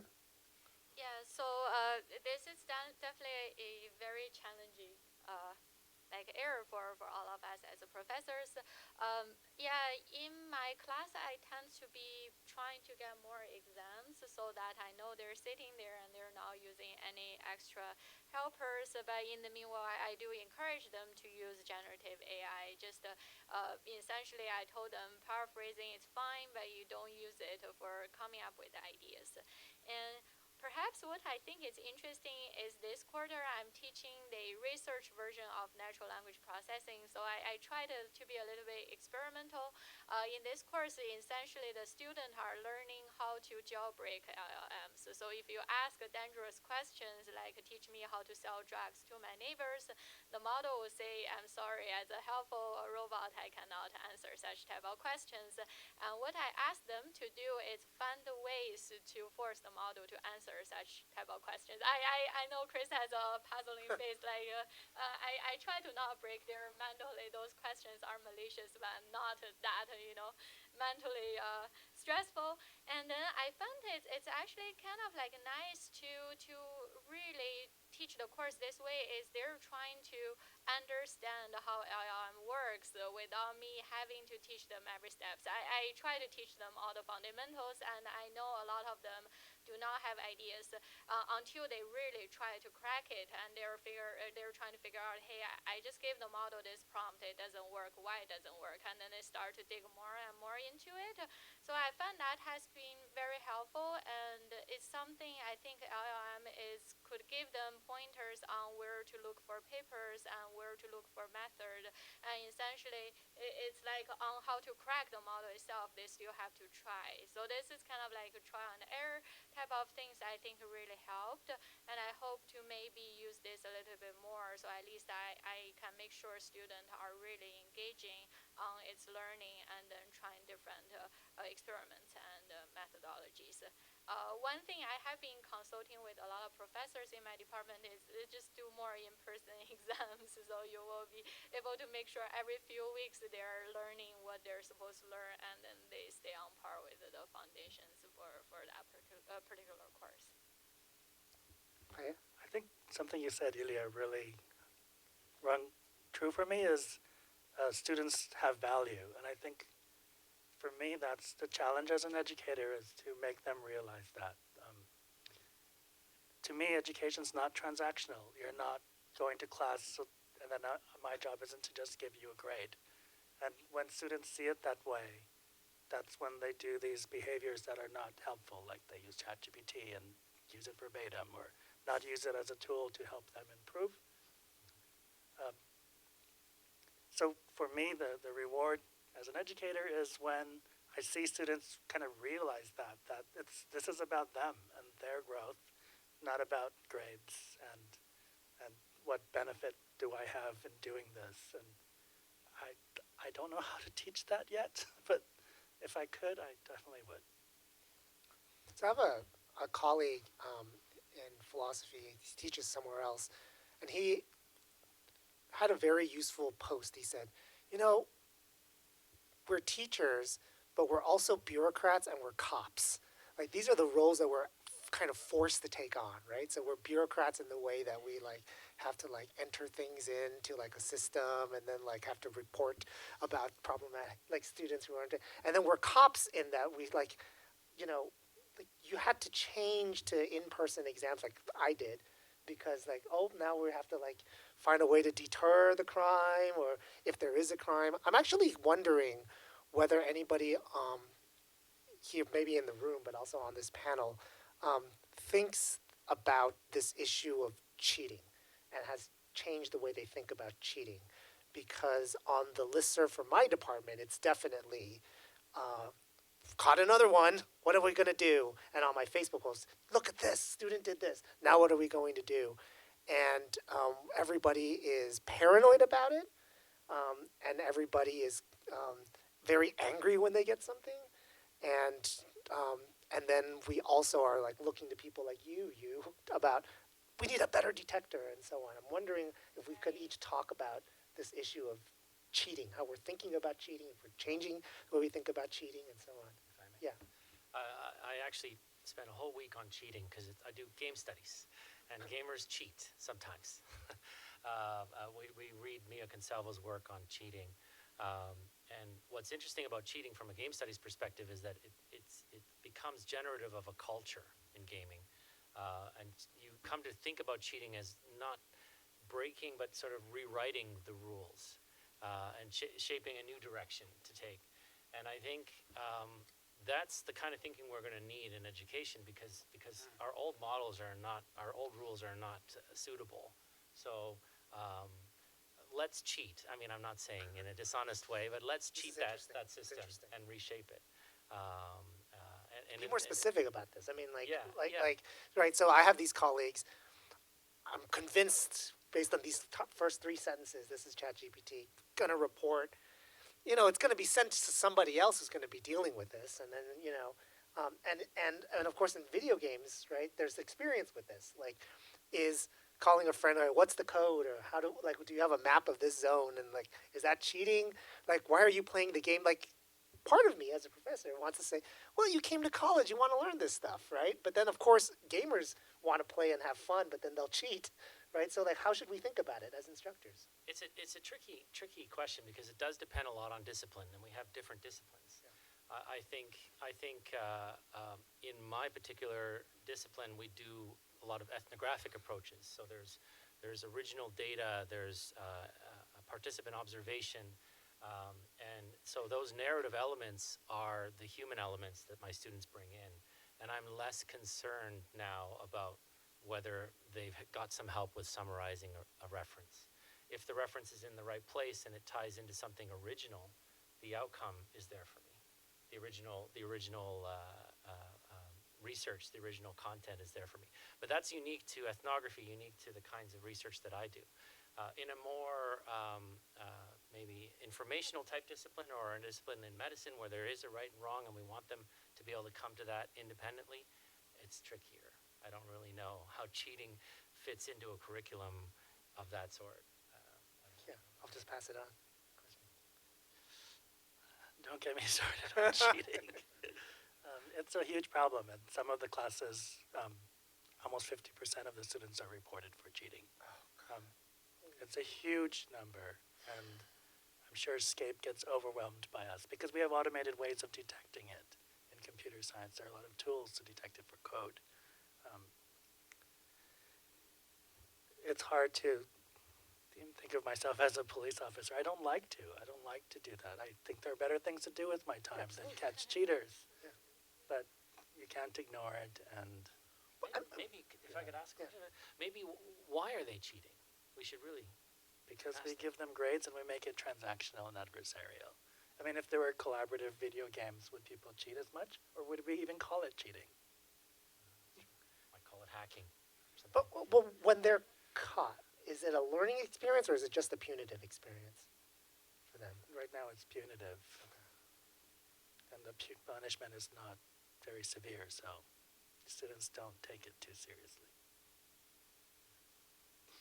Yeah, so this is definitely a very challenging area for all of us as professors. Yeah, in my class, I tend to be trying to get more exams so that I know they're sitting there and they're not using any extra helpers. But in the meanwhile, I do encourage them to use generative AI. Just essentially, I told them paraphrasing is fine, but you don't use it for coming up with ideas. And perhaps what I think is interesting is this quarter I'm teaching the research version of natural language processing. So I try to be a little bit experimental. In this course, essentially the students are learning how to jailbreak LLMs. So if you ask dangerous questions like teach me how to sell drugs to my neighbors, the model will say, I'm sorry, as a helpful robot, I cannot answer such type of questions. And what I ask them to do is find ways to force the model to answer such type of questions. I know Chris has a puzzling face. I try to not break their mentally. Those questions are malicious, but not that mentally stressful. And then I found it's actually kind of like nice to really teach the course this way. Is they're trying to understand how LLM works without me having to teach them every steps. I try to teach them all the fundamentals, and I know a lot of them do not have ideas until they really try to crack it, and they're trying to figure out, hey, I just gave the model this prompt, it doesn't work, why it doesn't work, and then they start to dig more and more into it. So I found that has been very helpful, and it's something I think LLM could give them pointers on where to look for papers and where to look for method, and essentially it's like on how to crack the model itself, they still have to try. So this is kind of like a trial and error type of things I think really helped, and I hope to maybe use this a little bit more, so at least I can make sure students are really engaging on its learning and then trying different experiments and methodologies. One thing I have been consulting with a lot of professors in my department is just do more in-person exams. weeks. So you will be able to make sure every few weeks they're learning what they're supposed to learn, and then they stay on par with the foundations for that particular course. Paea? I think something you said, Ilya, really rung true for me is students have value. And I think for me, that's the challenge as an educator, is to make them realize that. To me, education's not transactional. You're not going to class, and then my job isn't to just give you a grade. And when students see it that way, that's when they do these behaviors that are not helpful, like they use ChatGPT and use it verbatim, or not use it as a tool to help them improve. So for me, the reward as an educator is when I see students kind of realize that this is about them and their growth, not about grades and what benefit do I have in doing this. And I don't know how to teach that yet, but if I could, I definitely would. So I have a colleague in philosophy. He teaches somewhere else, and he had a very useful post. He said, you know, we're teachers, but we're also bureaucrats and we're cops. Like, these are the roles that we're kind of forced to take on, right? So we're bureaucrats in the way that we like have to like enter things into like a system, and then like have to report about problematic like students who aren't, and then we're cops in that we like, you know, like you had to change to in-person exams like I did, because like, oh, now we have to like find a way to deter the crime, or if there is a crime. I'm actually wondering whether anybody here, maybe in the room, but also on this panel, thinks about this issue of cheating and has changed the way they think about cheating. Because on the listserv for my department, it's definitely caught another one. What are we going to do? And on my Facebook post, look at this, student did this. Now what are we going to do? And everybody is paranoid about it, and everybody is very angry when they get something. And then we also are like looking to people like you about, we need a better detector and so on. I'm wondering if we could each talk about this issue of cheating, how we're thinking about cheating, if we're changing the way we think about cheating and so on. If I may. Yeah. I actually spent a whole week on cheating because I do game studies, and gamers cheat sometimes. We read Mia Consalvo's work on cheating. And what's interesting about cheating from a game studies perspective is that it becomes generative of a culture in gaming. And you come to think about cheating as not breaking, but sort of rewriting the rules and shaping a new direction to take. And I think that's the kind of thinking we're going to need in education, because our old models are not, our old rules are not suitable. So let's cheat. I mean, I'm not saying in a dishonest way, but let's cheat that system and reshape it. And Be more specific about this. I mean, like, Yeah. right? So I have these colleagues. I'm convinced, based on these first three sentences, this is ChatGPT, gonna report. You know, it's gonna be sent to somebody else who's gonna be dealing with this, and then and of course in video games, right? There's experience with this. Like, is calling a friend, what's the code, or do you have a map of this zone, and like, is that cheating? Like, why are you playing the game? Like, part of me as a professor wants to say, well, you came to college, you want to learn this stuff, right? But then of course gamers want to play and have fun, but then they'll cheat, right? So like, how should we think about it as instructors? It's a tricky question, because it does depend a lot on discipline, and we have different disciplines. Yeah. I think in my particular discipline, we do a lot of ethnographic approaches. So there's original data, there's participant observation, and so those narrative elements are the human elements that my students bring in. And I'm less concerned now about whether they've got some help with summarizing a reference. If the reference is in the right place and it ties into something original, the outcome is there for me. The original research, the original content is there for me. But that's unique to ethnography, unique to the kinds of research that I do. In a more maybe informational type discipline, or a discipline in medicine where there is a right and wrong and we want them to be able to come to that independently, it's trickier. I don't really know how cheating fits into a curriculum of that sort. I'll just pass it on. Don't get me started on cheating. It's a huge problem. In some of the classes, almost 50% of the students are reported for cheating. It's a huge number, and I'm sure SCAPE gets overwhelmed by us because we have automated ways of detecting it. In computer science, there are a lot of tools to detect it for code. It's hard to think of myself as a police officer. I don't like to. I don't like to do that. I think there are better things to do with my time than catch cheaters. Yeah. But you can't ignore it, and Maybe if I could ask a question, maybe why are they cheating? We should really. because we give them grades and we make it transactional and adversarial. I mean, if there were collaborative video games, would people cheat as much? Or would we even call it cheating? Might call it hacking. Or something. But when they're caught, is it a learning experience or is it just a punitive experience for them? Right now it's punitive. And the punishment is not very severe, so students don't take it too seriously.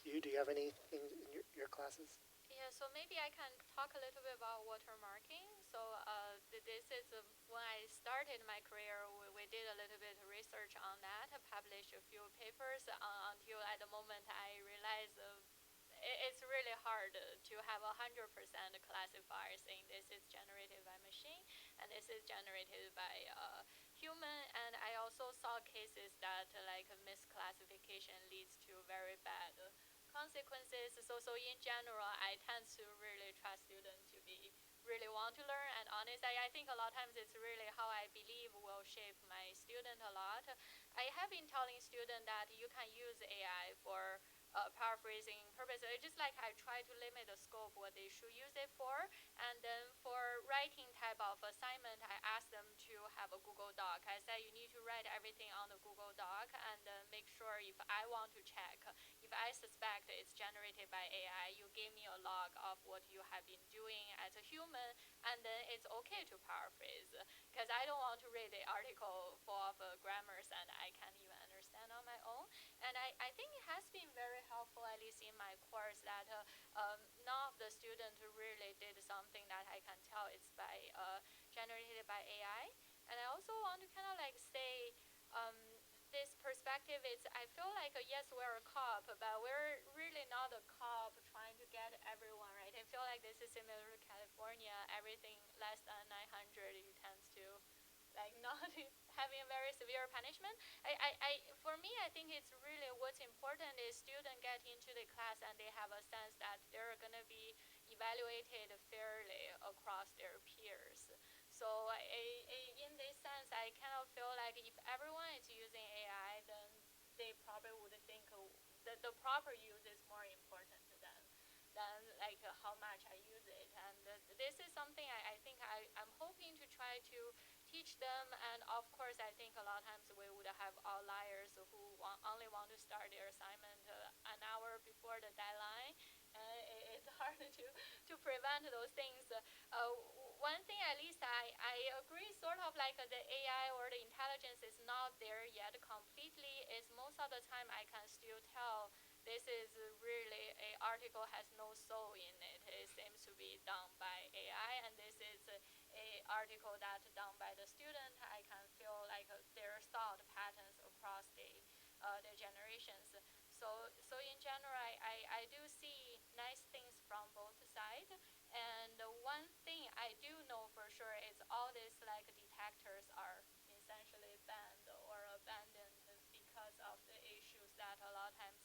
Do you have anything in your classes? Yeah, so maybe I can talk a little bit about watermarking. So this is when I started my career, we did a little bit of research on that, published a few papers until at the moment I realized it's really hard to have 100% classifier saying this is generated by machine and this is generated by human. And I also saw cases that like misclassification leads to very bad consequences. So in general, I tend to really trust students to be really want to learn and honest. I think a lot of times it's really how I believe will shape my student a lot. I have been telling students that you can use AI for paraphrasing purposes. It's just like I try to limit the scope what they should use it for. And then for writing type of assignment, I ask them to have a Google Doc. I said you need to write everything on the Google Doc and make sure if I want to check, if I suspect it's generated by AI, you give me a log of what you have been doing as a human, and then it's okay to paraphrase. Because I don't want to read the article full of grammars and I can't even understand on my own. And I think it has been very helpful, at least in my course, that none of the students really did something that I can tell it's by generated by AI. And I also want to kind of like say, this perspective is, I feel like, yes, we're a cop, but we're really not a cop trying to get everyone right. I feel like this is similar to California. Everything less than 900, you tend to like not having a very severe punishment. For me, I think it's really what's important is students get into the class and they have a sense that they're going to be evaluated fairly across their peers. So in this sense, I kind of feel like if everyone is using AI, then they probably would think that the proper use is more important to them than like how much I use it. And this is something I think I'm hoping to try to teach them. And of course, I think a lot of times we would have outliers who only want to start their assignment an hour before the deadline. It's hard to prevent those things. One thing at least I agree sort of like the AI or the intelligence is not there yet completely, is most of the time I can still tell this is really a article has no soul in it. It seems to be done by AI, and this is a article that's done by the student. I can feel like their thought patterns across the generations. So in general, I do see nice things from both sides. And one thing I do know for sure is all these like detectors are essentially banned or abandoned because of the issues that a lot of times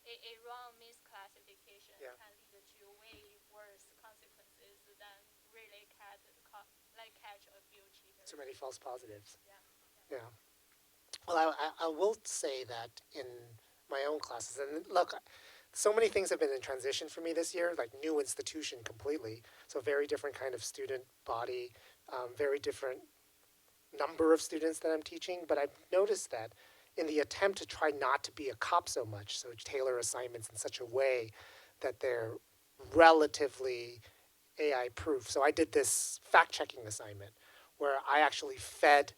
a wrong misclassification can lead to way worse consequences than really catch a few cheaters. So many false positives. Yeah. Yeah. Well, I will say that in my own classes, and look, so many things have been in transition for me this year, like new institution completely. So very different kind of student body, very different number of students that I'm teaching. But I've noticed that in the attempt to try not to be a cop so much, so tailor assignments in such a way that they're relatively AI proof. So I did this fact checking assignment where I actually fed,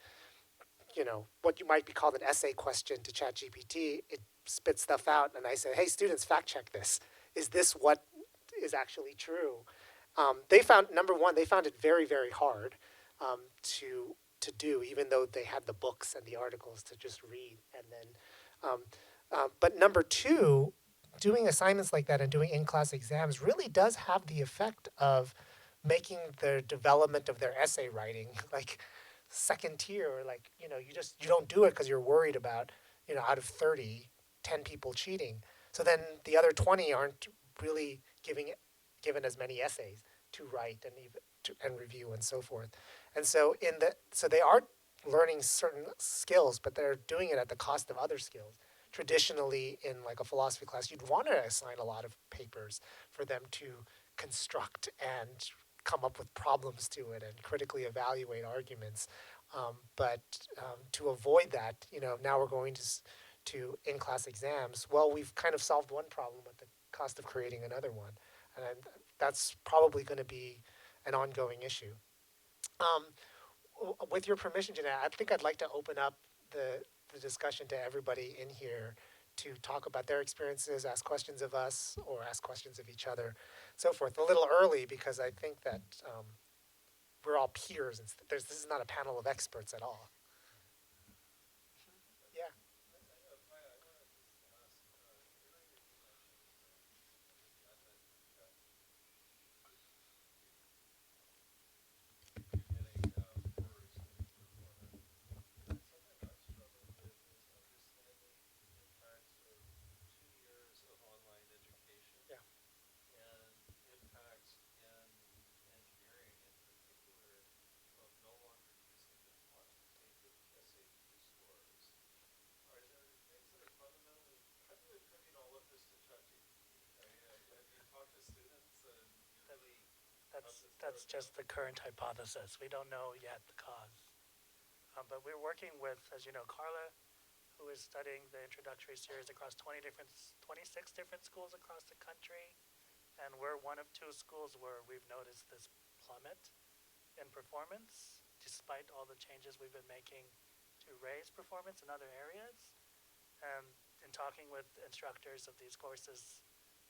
what you might be called an essay question to ChatGPT. It spits stuff out, and I said, "Hey, students, fact check this. Is this what is actually true. They found, number one, they found it very, very hard to do, even though they had the books and the articles to just read. And then, but number two, doing assignments like that and doing in-class exams really does have the effect of making the development of their essay writing like second tier, or like, you know, you don't do it because you're worried about, you know, out of 30, 10 people cheating. So then the other 20 aren't really given as many essays to write and and review and so forth. And so so they are learning certain skills, but they're doing it at the cost of other skills. Traditionally, in like a philosophy class, you'd want to assign a lot of papers for them to construct and come up with problems to it and critically evaluate arguments. But to avoid that, you know, now we're going to in-class exams. Well, we've kind of solved one problem at the cost of creating another one, and that's probably going to be an ongoing issue. With your permission, Jeanette, I think I'd like to open up the discussion to everybody in here to talk about their experiences, ask questions of us, or ask questions of each other, so forth. A little early because I think that we're all peers, and this is not a panel of experts at all. Yeah. That's just the current hypothesis. We don't know yet the cause. But we're working with, as you know, Carla, who is studying the introductory series across 26 different schools across the country. And we're one of two schools where we've noticed this plummet in performance, despite all the changes we've been making to raise performance in other areas. And in talking with instructors of these courses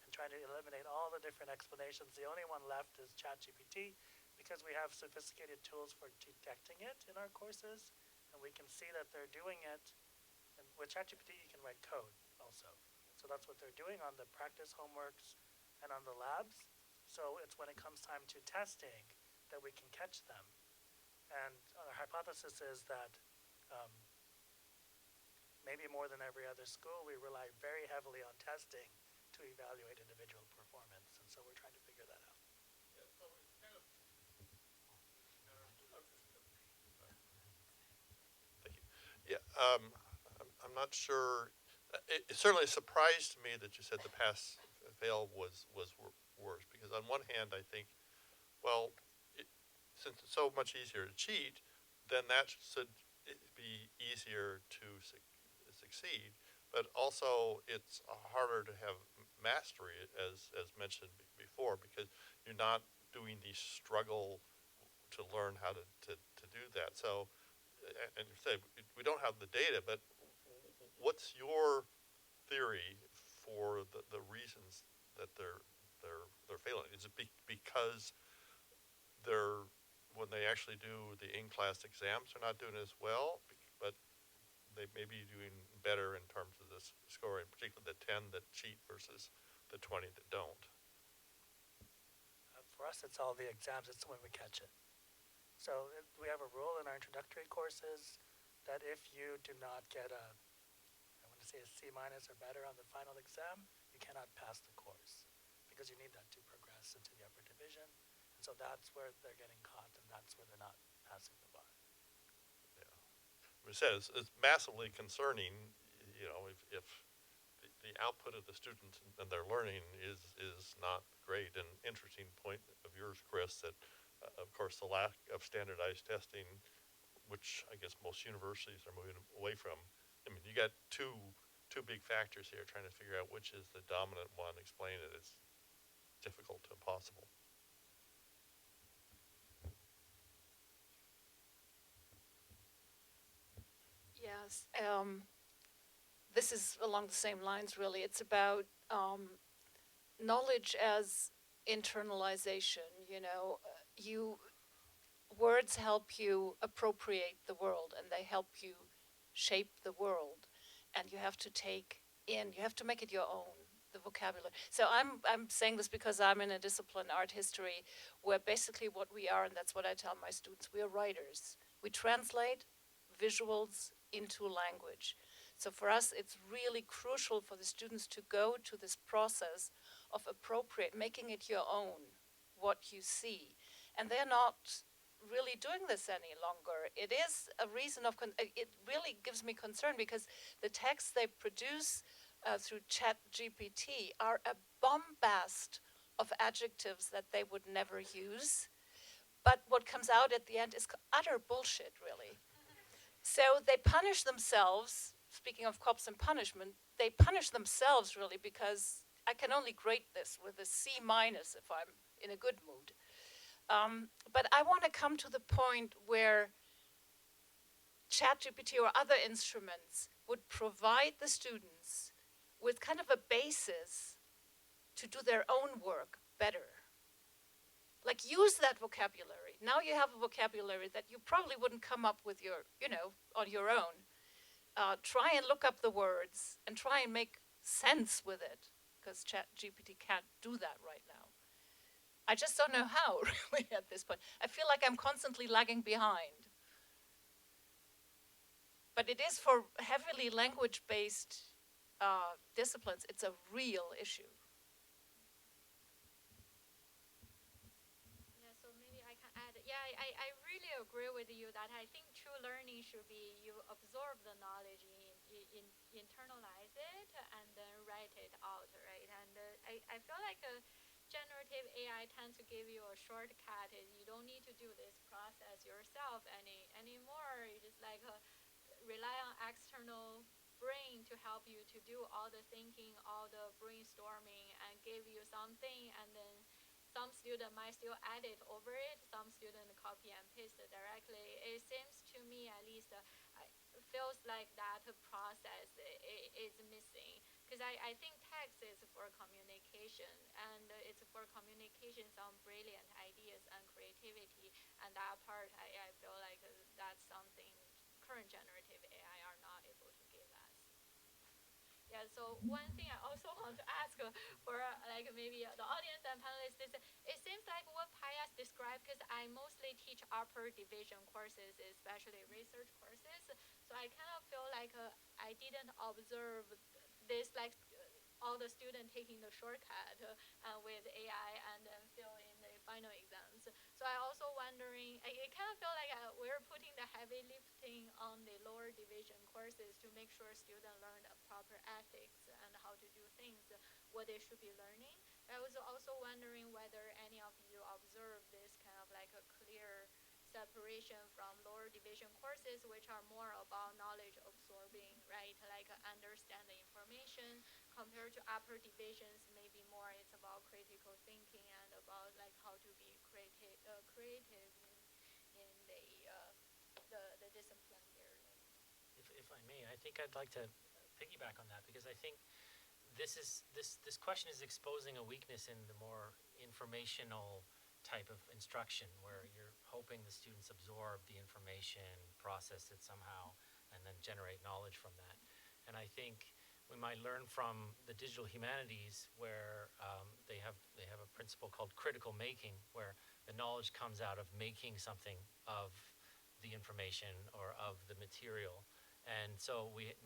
and trying to eliminate all the different explanations, the only one left is ChatGPT, because we have sophisticated tools for detecting it in our courses, and we can see that they're doing it. And with ChatGPT, you can write code also. So that's what they're doing on the practice homeworks and on the labs. So it's when it comes time to testing that we can catch them. And our hypothesis is that maybe more than every other school, we rely very heavily on testing to evaluate individual performance. And so we're trying to figure that out. Thank you. Yeah, I'm not sure. It certainly surprised me that you said the pass fail was worse, because on one hand I think, well, since it's so much easier to cheat, then that should be easier to succeed. But also, it's harder to have mastery, as mentioned before, because you're not doing the struggle to learn how to do that. So, and you say we don't have the data, but what's your theory for the reasons that they're failing? Is it because they're, when they actually do the in-class exams, they're not doing as well, but they may be doing better in terms of this scoring, particularly the 10 that cheat versus the 20 that don't? For us, it's all the exams. It's when we catch it. So we have a rule in our introductory courses that if you do not get I want to say a C- or better on the final exam, you cannot pass the course, because you need that to progress into the upper division. And so that's where they're getting caught, and that's where they're not passing the bar. Yeah. It says it's massively concerning, you know, if the output of the students and their learning is not great. An interesting point of yours, Chris, that of course the lack of standardized testing, which I guess most universities are moving away from. I mean, you got two big factors here. Trying to figure out which is the dominant one, explain it, is difficult to impossible. Yes. This is along the same lines, really. It's about knowledge as internalization, words help you appropriate the world and they help you shape the world, and you have to make it your own, the vocabulary. So I'm saying this because I'm in a discipline, art history, where basically what we are, and that's what I tell my students, we are writers. We translate visuals into language. So for us, it's really crucial for the students to go to this process of making it your own, what you see. And they're not really doing this any longer. It is a reason of, it really gives me concern because the texts they produce through Chat GPT are a bombast of adjectives that they would never use. But what comes out at the end is utter bullshit, really. So they punish themselves. Speaking of cops and punishment, they punish themselves really because I can only grade this with a C minus if I'm in a good mood. But I want to come to the point where ChatGPT or other instruments would provide the students with kind of a basis to do their own work better. Like, use that vocabulary. Now you have a vocabulary that you probably wouldn't come up with on your own. Try and look up the words and try and make sense with it, because ChatGPT can't do that right now. I just don't know how, really, at this point. I feel like I'm constantly lagging behind. But it is for heavily language-based disciplines, it's a real issue. Yeah, so maybe I can add. Yeah, I really agree with you that I think true learning should be you absorb the knowledge, internalize it, and then write it out, right? And I feel like generative AI tends to give you a shortcut. You don't need to do this process yourself anymore. You just like rely on external brain to help you to do all the thinking, all the brainstorming, and give you something, and then some student might still edit over it, some student copy and paste it directly. It seems to me, at least, it feels like that process is missing. Because I think text is for communication, and it's for communication some brilliant ideas and creativity, and that part I feel like that's something current generative AI are not able to give us. Yeah, so one thing I also want to ask for like maybe the audience and panelists is, it seems like what Paea described, because I mostly teach upper division courses, especially research courses, so I kind of feel like I didn't observe this, like all the students taking the shortcut with AI and then fill in the final exams. So I also wondering, I kind of feel like we're putting the heavy lifting on the lower division courses to make sure students learn proper ethics and how to do things, what they should be learning. I was also wondering whether any of you observe this kind of like a clear separation from lower division courses, which are more about knowledge absorbing, right? Like understand the information, compared to upper divisions, maybe more it's about critical thinking and about like how to be creative in the discipline here. If I may, I think I'd like to piggyback on that, because I think this question is exposing a weakness in the more informational type of instruction, where you're hoping the students absorb the information, process it somehow, and then generate knowledge from that. And I think we might learn from the digital humanities, where they have a principle called critical making, where the knowledge comes out of making something of the information or of the material. And so it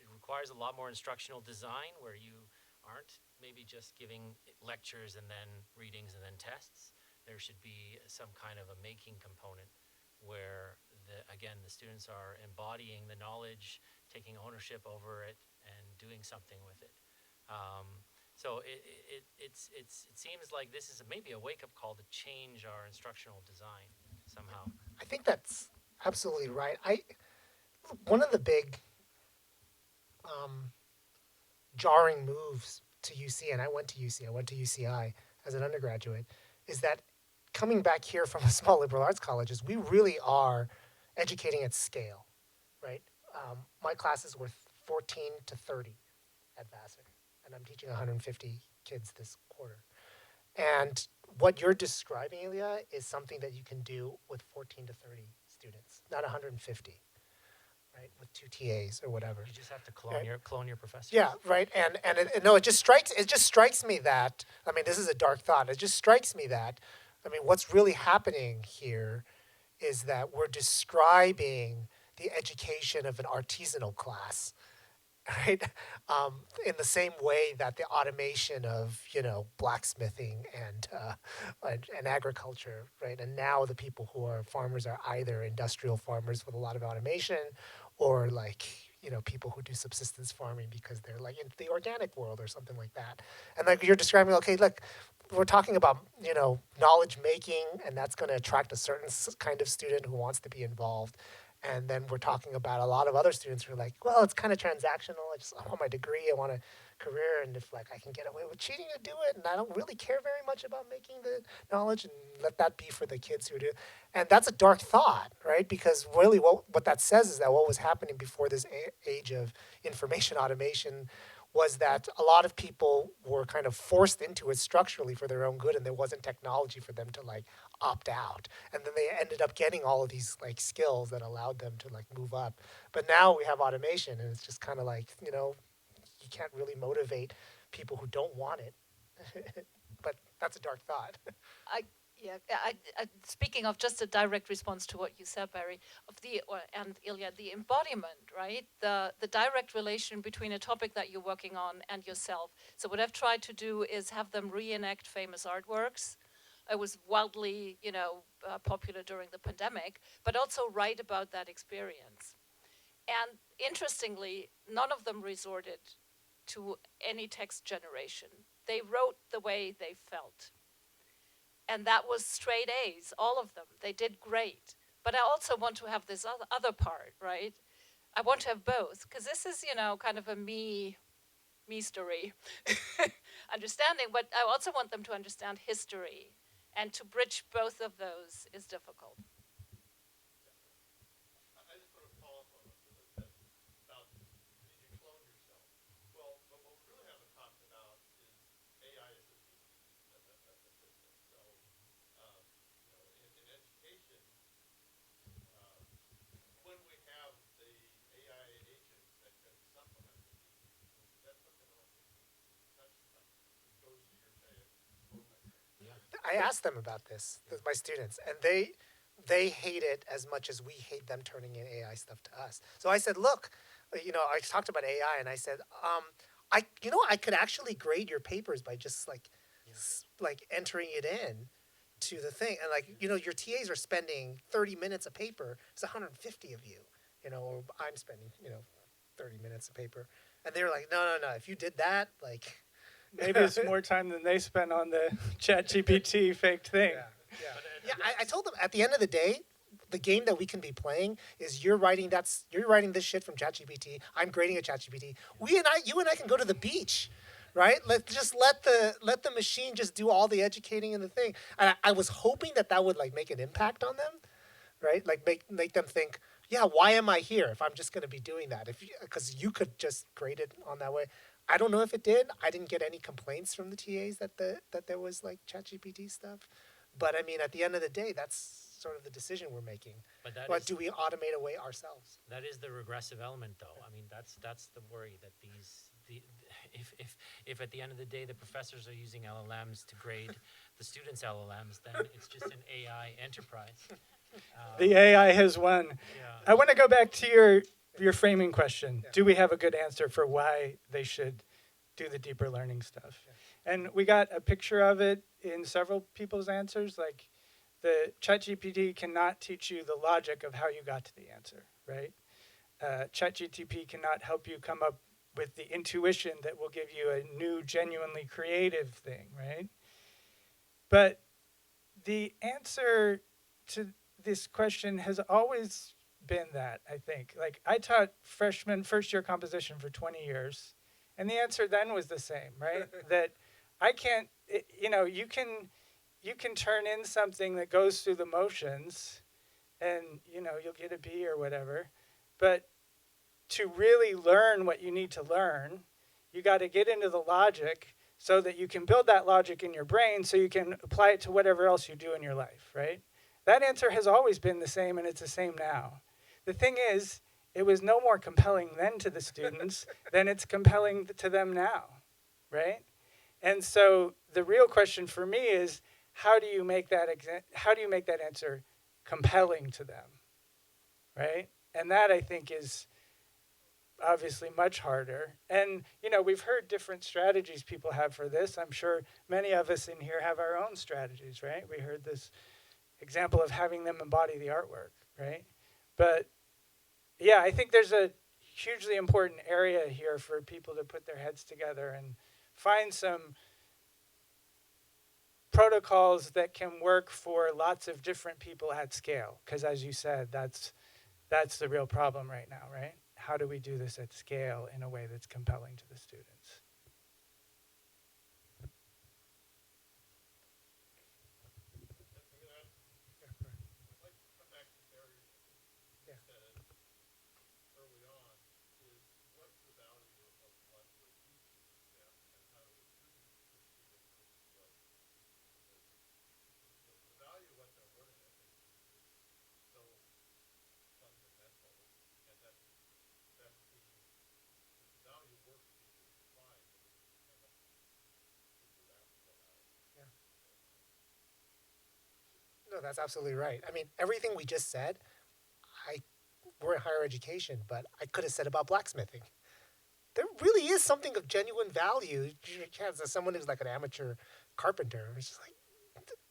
requires a lot more instructional design, where you aren't maybe just giving lectures and then readings and then tests. There should be some kind of a making component, where again the students are embodying the knowledge, taking ownership over it, and doing something with it. So it seems like this is maybe a wake-up call to change our instructional design somehow. I think that's absolutely right. One of the big jarring moves to UC, and I went to UC, I went to UCI as an undergraduate, is that coming back here from a small liberal arts college is we really are educating at scale, right? My classes were 14 to 30 at Vassar, and I'm teaching 150 kids this quarter. And what you're describing, Ilya, is something that you can do with 14 to 30 students, not 150, right? With 2 TAs or whatever. You just have to clone Right. clone your professor. Yeah, right. And no, it just strikes me that, I mean, this is a dark thought. It just strikes me that, I mean, what's really happening here is that we're describing the education of an artisanal class, right? In the same way that the automation of, you know, blacksmithing and agriculture, right? And now the people who are farmers are either industrial farmers with a lot of automation, or like, you know, people who do subsistence farming because they're like in the organic world or something like that. And like you're describing, okay, look, we're talking about, you know, knowledge making, and that's going to attract a certain kind of student who wants to be involved. And then we're talking about a lot of other students who are like, well, it's kind of transactional. I want my degree. I want a career. And if like I can get away with cheating to do it, and I don't really care very much about making the knowledge, and let that be for the kids who do. And that's a dark thought, right? Because really what that says is that what was happening before this age of information automation was that a lot of people were kind of forced into it structurally for their own good, and there wasn't technology for them to like opt out. And then they ended up getting all of these like skills that allowed them to like move up. But now we have automation, and it's just kind of like, you know, you can't really motivate people who don't want it. But that's a dark thought. Speaking of just a direct response to what you said, Barry, and Ilya, the embodiment, right? The direct relation between a topic that you're working on and yourself. So what I've tried to do is have them reenact famous artworks. It was wildly, popular during the pandemic, but also write about that experience. And interestingly, none of them resorted to any text generation. They wrote the way they felt. And that was straight A's, all of them. They did great. But I also want to have this other part, right? I want to have both, because this is, kind of a me story understanding, but I also want them to understand history. And to bridge both of those is difficult. I just want to follow up on what you said about can you clone yourself? Well, but what we really haven't talked about is AI as a teaching assistant. So, in education, when we have the AI agents that can supplement the teaching, that's something I don't think we touched about. It goes to your saying, clone myself. I asked them about this, my students, and they hate it as much as we hate them turning in AI stuff to us. So I said, look, I talked about AI, and I said, I could actually grade your papers by just like entering it in to the thing, and like, your TAs are spending 30 minutes a paper. It's 150 of you, or I'm spending 30 minutes a paper, and they were like, no, if you did that, like. Maybe it's more time than they spend on the ChatGPT faked thing. Yeah. I told them at the end of the day, the game that we can be playing is you're writing this shit from ChatGPT. I'm grading a ChatGPT. You and I can go to the beach, right? Let the machine just do all the educating and the thing. And I was hoping that would like make an impact on them, right? Like make them think, yeah, why am I here if I'm just going to be doing that? Because you could just grade it on that way. I don't know if it did. I didn't get any complaints from the TAs that there was like ChatGPT stuff. But I mean, at the end of the day, that's sort of the decision we're making. But do we automate away ourselves? That is the regressive element, though. I mean, that's the worry that if at the end of the day the professors are using LLMs to grade the students' LLMs, then it's just an AI enterprise. The AI has won. Yeah. I want to go back to your framing question. Yeah. Do we have a good answer for why they should do the deeper learning stuff? Yeah. And we got a picture of it in several people's answers. Like, the ChatGPT cannot teach you the logic of how you got to the answer, right? ChatGPT cannot help you come up with the intuition that will give you a new, genuinely creative thing, right? But the answer to this question has always been that, I think. Like, I taught freshman first-year composition for 20 years, and the answer then was the same, right? That I can't, you can turn in something that goes through the motions, and, you'll get a B or whatever. But to really learn what you need to learn, you got to get into the logic, so that you can build that logic in your brain so you can apply it to whatever else you do in your life, right? That answer has always been the same, and it's the same now. The thing is, it was no more compelling then to the students than it's compelling to them now, right? And so the real question for me is, how do you make that answer compelling to them, right? And that, I think, is obviously much harder. And, you know, we've heard different strategies people have for this. I'm sure many of us in here have our own strategies, right? We heard this example of having them embody the artwork, right? But yeah, I think there's a hugely important area here for people to put their heads together and find some protocols that can work for lots of different people at scale. Because as you said, that's the real problem right now, right? How do we do this at scale in a way that's compelling to the students? No, that's absolutely right. I mean, everything we just said, we're in higher education, but I could have said about blacksmithing. There really is something of genuine value. As someone who's like an amateur carpenter, it's just like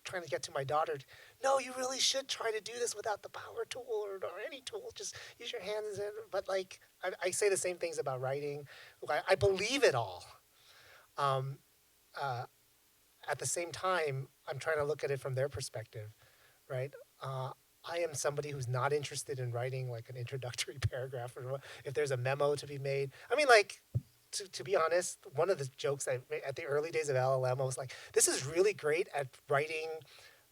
trying to get to my daughter. No, you really should try to do this without the power tool or any tool. Just use your hands. But like, I say the same things about writing. I believe it all. At the same time, I'm trying to look at it from their perspective, right? I am somebody who's not interested in writing like an introductory paragraph or if there's a memo to be made. I mean, like, to be honest, one of the jokes I made at the early days of LLM, I was like, this is really great at writing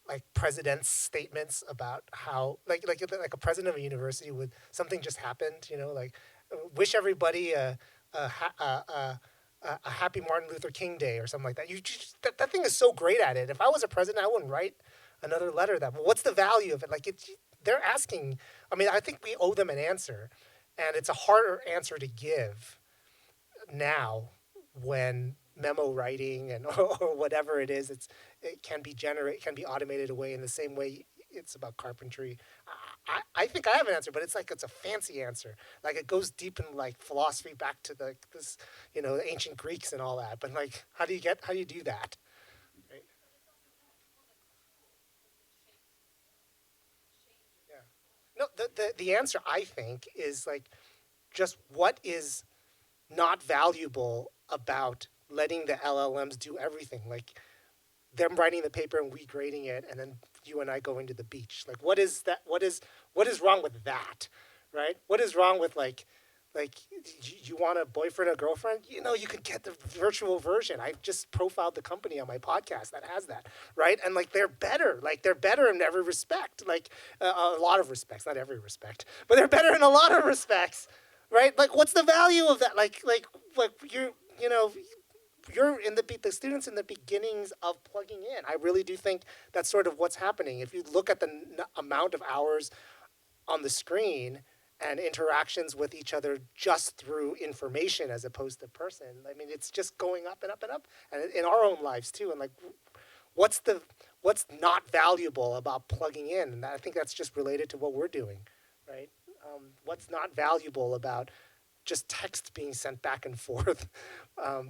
like president's statements about how, like a president of a university would, something just happened, you know, like, wish everybody a happy Martin Luther King Day or something like that. That thing is so great at it. If I was a president, I wouldn't write another letter that. But what's the value of it? Like they're asking. I mean, I think we owe them an answer, and it's a harder answer to give now when memo writing and or whatever it is. It can be automated away in the same way it's about carpentry. I think I have an answer, but it's a fancy answer. Like it goes deep in like philosophy back to the ancient Greeks and all that. But like, how do you do that? Right? Yeah. No, the answer I think is like, just what is not valuable about letting the LLMs do everything? Like them writing the paper and we grading it, and then you and I going to the beach. Like, what is that? What is wrong with that, right? What is wrong with like you want a boyfriend or girlfriend? You know, you could get the virtual version. I just profiled the company on my podcast that has that, right? And like they're better. Like they're better in every respect. Like a lot of respects, not every respect, but they're better in a lot of respects, right? Like, what's the value of that? Like you're in the students in the beginnings of plugging in. I really do think that's sort of what's happening. If you look at the amount of hours on the screen and interactions with each other just through information as opposed to person, I mean, it's just going up and up and up, and in our own lives too. And like, what's not valuable about plugging in? And I think that's just related to what we're doing, right? What's not valuable about just text being sent back and forth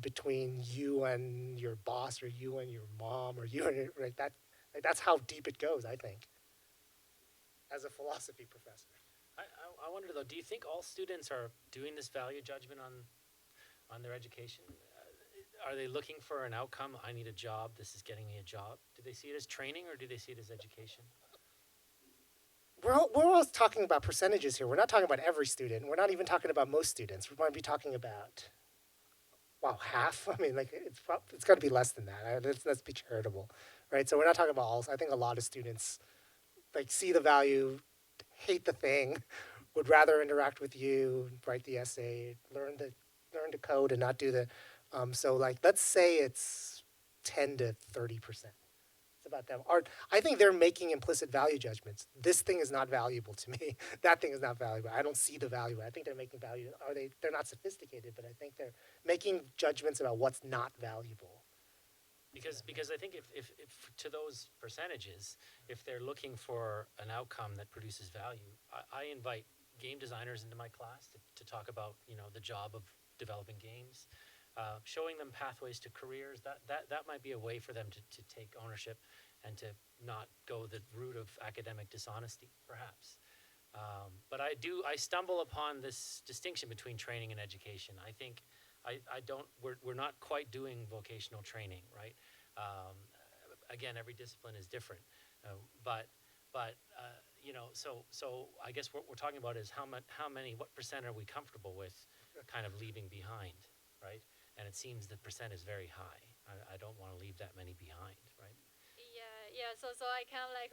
between you and your boss, or you and your mom, or you and your, right? That's how deep it goes, I think, as a philosophy professor. I wonder though, do you think all students are doing this value judgment on their education? Are they looking for an outcome? I need a job. This is getting me a job. Do they see it as training, or do they see it as education? We're all talking about percentages here. We're not talking about every student. We're not even talking about most students. We might be talking about, half. I mean, like it's got to be less than that. Let's be charitable, right? So we're not talking about all. I think a lot of students like see the value, hate the thing, would rather interact with you, write the essay, learn to code, and not do the So like, let's say it's 10 to 30%. It's about them. Or I think they're making implicit value judgments. This thing is not valuable to me. That thing is not valuable. I don't see the value. I think they're making value. They're not sophisticated, but I think they're making judgments about what's not valuable. Because I think if to those percentages, if they're looking for an outcome that produces value, I invite game designers into my class to talk about, you know, the job of developing games, showing them pathways to careers. That might be a way for them to take ownership and to not go the route of academic dishonesty, perhaps. But I stumble upon this distinction between training and education. I think we're not quite doing vocational training, right? Again, every discipline is different, but you know, so I guess what we're talking about is what percent are we comfortable with kind of leaving behind, right? And it seems the percent is very high. I don't want to leave that many behind, right? Yeah. So I kind of like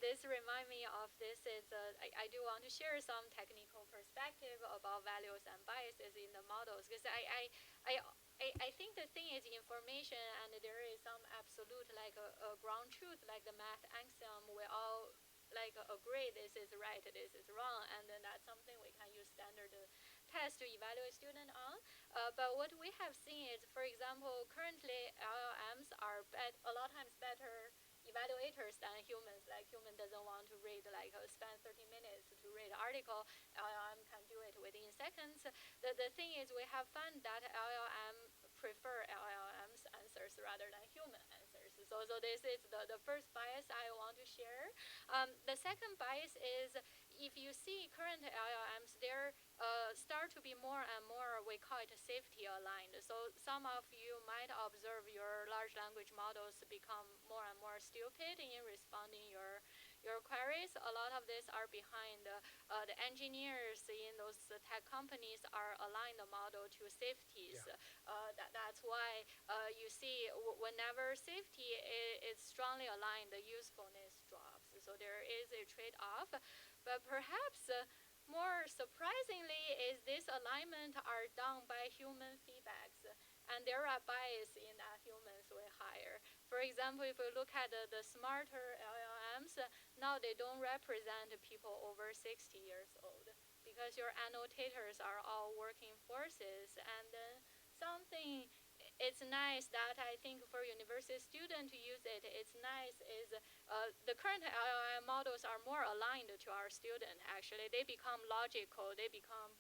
this remind me of this is I do want to share some technical perspective about values and biases in the models, because I think the thing is information, and there is some absolute like a ground truth like the math axiom. We all like agree this is right, this is wrong, and then that's something we can use standard test to evaluate student on. But what we have seen is, for example, currently LLMs are a lot of times better evaluators than humans. Like human doesn't want to read like spend 30 minutes to read an article. LLM can do it within seconds. The thing is we have found that LLM prefer LLM's answers rather than human answers. So this is the first bias I want to share. The second bias is if you see current LLMs, they're start to be more and more, we call it safety aligned. So some of you might observe your large language models become more and more stupid in responding your queries. A lot of this are behind the engineers in those tech companies are align the model to safeties. That's why you see whenever safety is strongly aligned, the usefulness drops. So there is a trade-off. But perhaps more surprisingly is this alignment are done by human feedbacks, and there are bias in that humans will hire. For example, if we look at the smarter LLMs, now they don't represent people over 60 years old because your annotators are all working forces, and then something it's nice that I think for university student to use it, it's nice is the current LLM models are more aligned to our student. Actually, they become logical. They become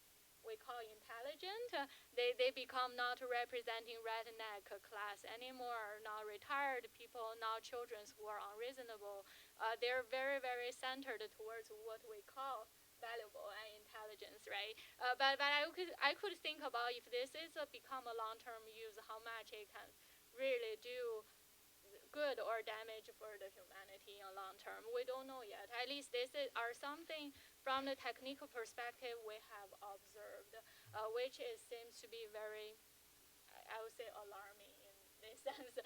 we call intelligent. They become not representing redneck class anymore, not retired people, not children who are unreasonable. They're very, very centered towards what we call valuable and intelligence, right? But I could think about if this is become a long-term use, how much it can really do good or damage for the humanity in long term. We don't know yet. At least are something from the technical perspective we have observed, which seems to be very, I would say, alarming in this sense.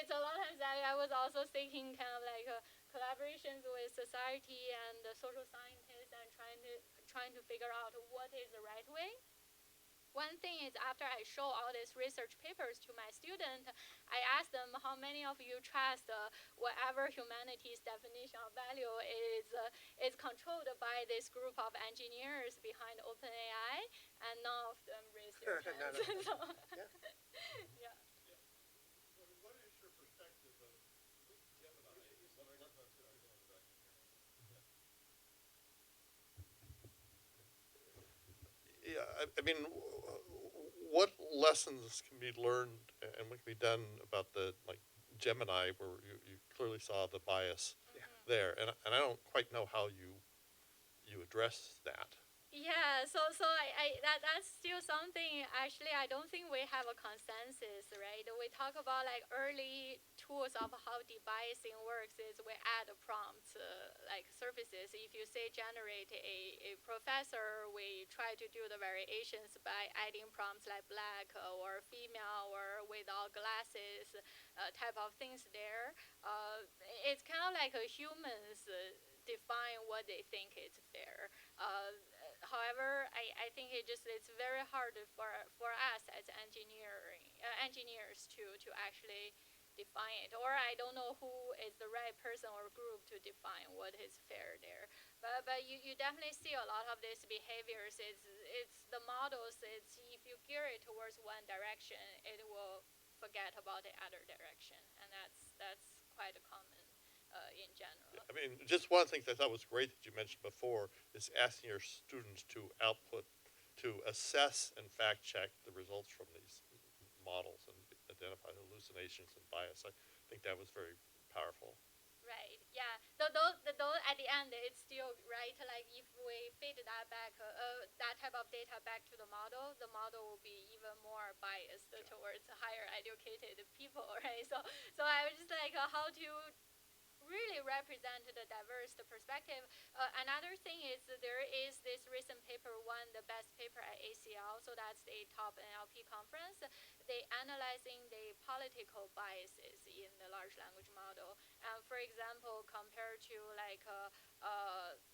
It's a lot of times I was also thinking kind of like collaborations with society and social scientists and trying to figure out what is the right way. One thing is after I show all these research papers to my student, I ask them how many of you trust whatever humanities definition of value is controlled by this group of engineers behind OpenAI, and none of them raise their hands. Yeah. What is your perspective of Gemini? Yeah, I mean, what lessons can be learned and what can be done about the like Gemini, where you clearly saw the bias there, and I don't quite know how you address that. Yeah, so that's still something. Actually, I don't think we have a consensus, right? We talk about like early tools of how debiasing works is we add prompts like surfaces. If you say generate a professor, we try to do the variations by adding prompts like black or female or without glasses type of things there. It's kind of like humans define what they think is fair. however, I think it's very hard for us as engineers to actually define it, or I don't know who is the right person or group to define what is fair there. But you definitely see a lot of these behaviors. It's the models. It's if you gear it towards one direction, it will forget about the other direction, and that's quite common in general. I mean, just one thing that I thought was great that you mentioned before is asking your students to assess and fact check the results from these models and identify hallucinations and bias. I think that was very powerful. Right. Yeah. Though at the end it's still right. Like if we feed that back, that type of data back to the model will be even more biased towards higher educated people, right? So I was just like, how to really represent the diverse perspective. Another thing is there is this recent paper won the best paper at ACL, so that's the top NLP conference. They analyzing the political biases in the large language model. For example, compared to like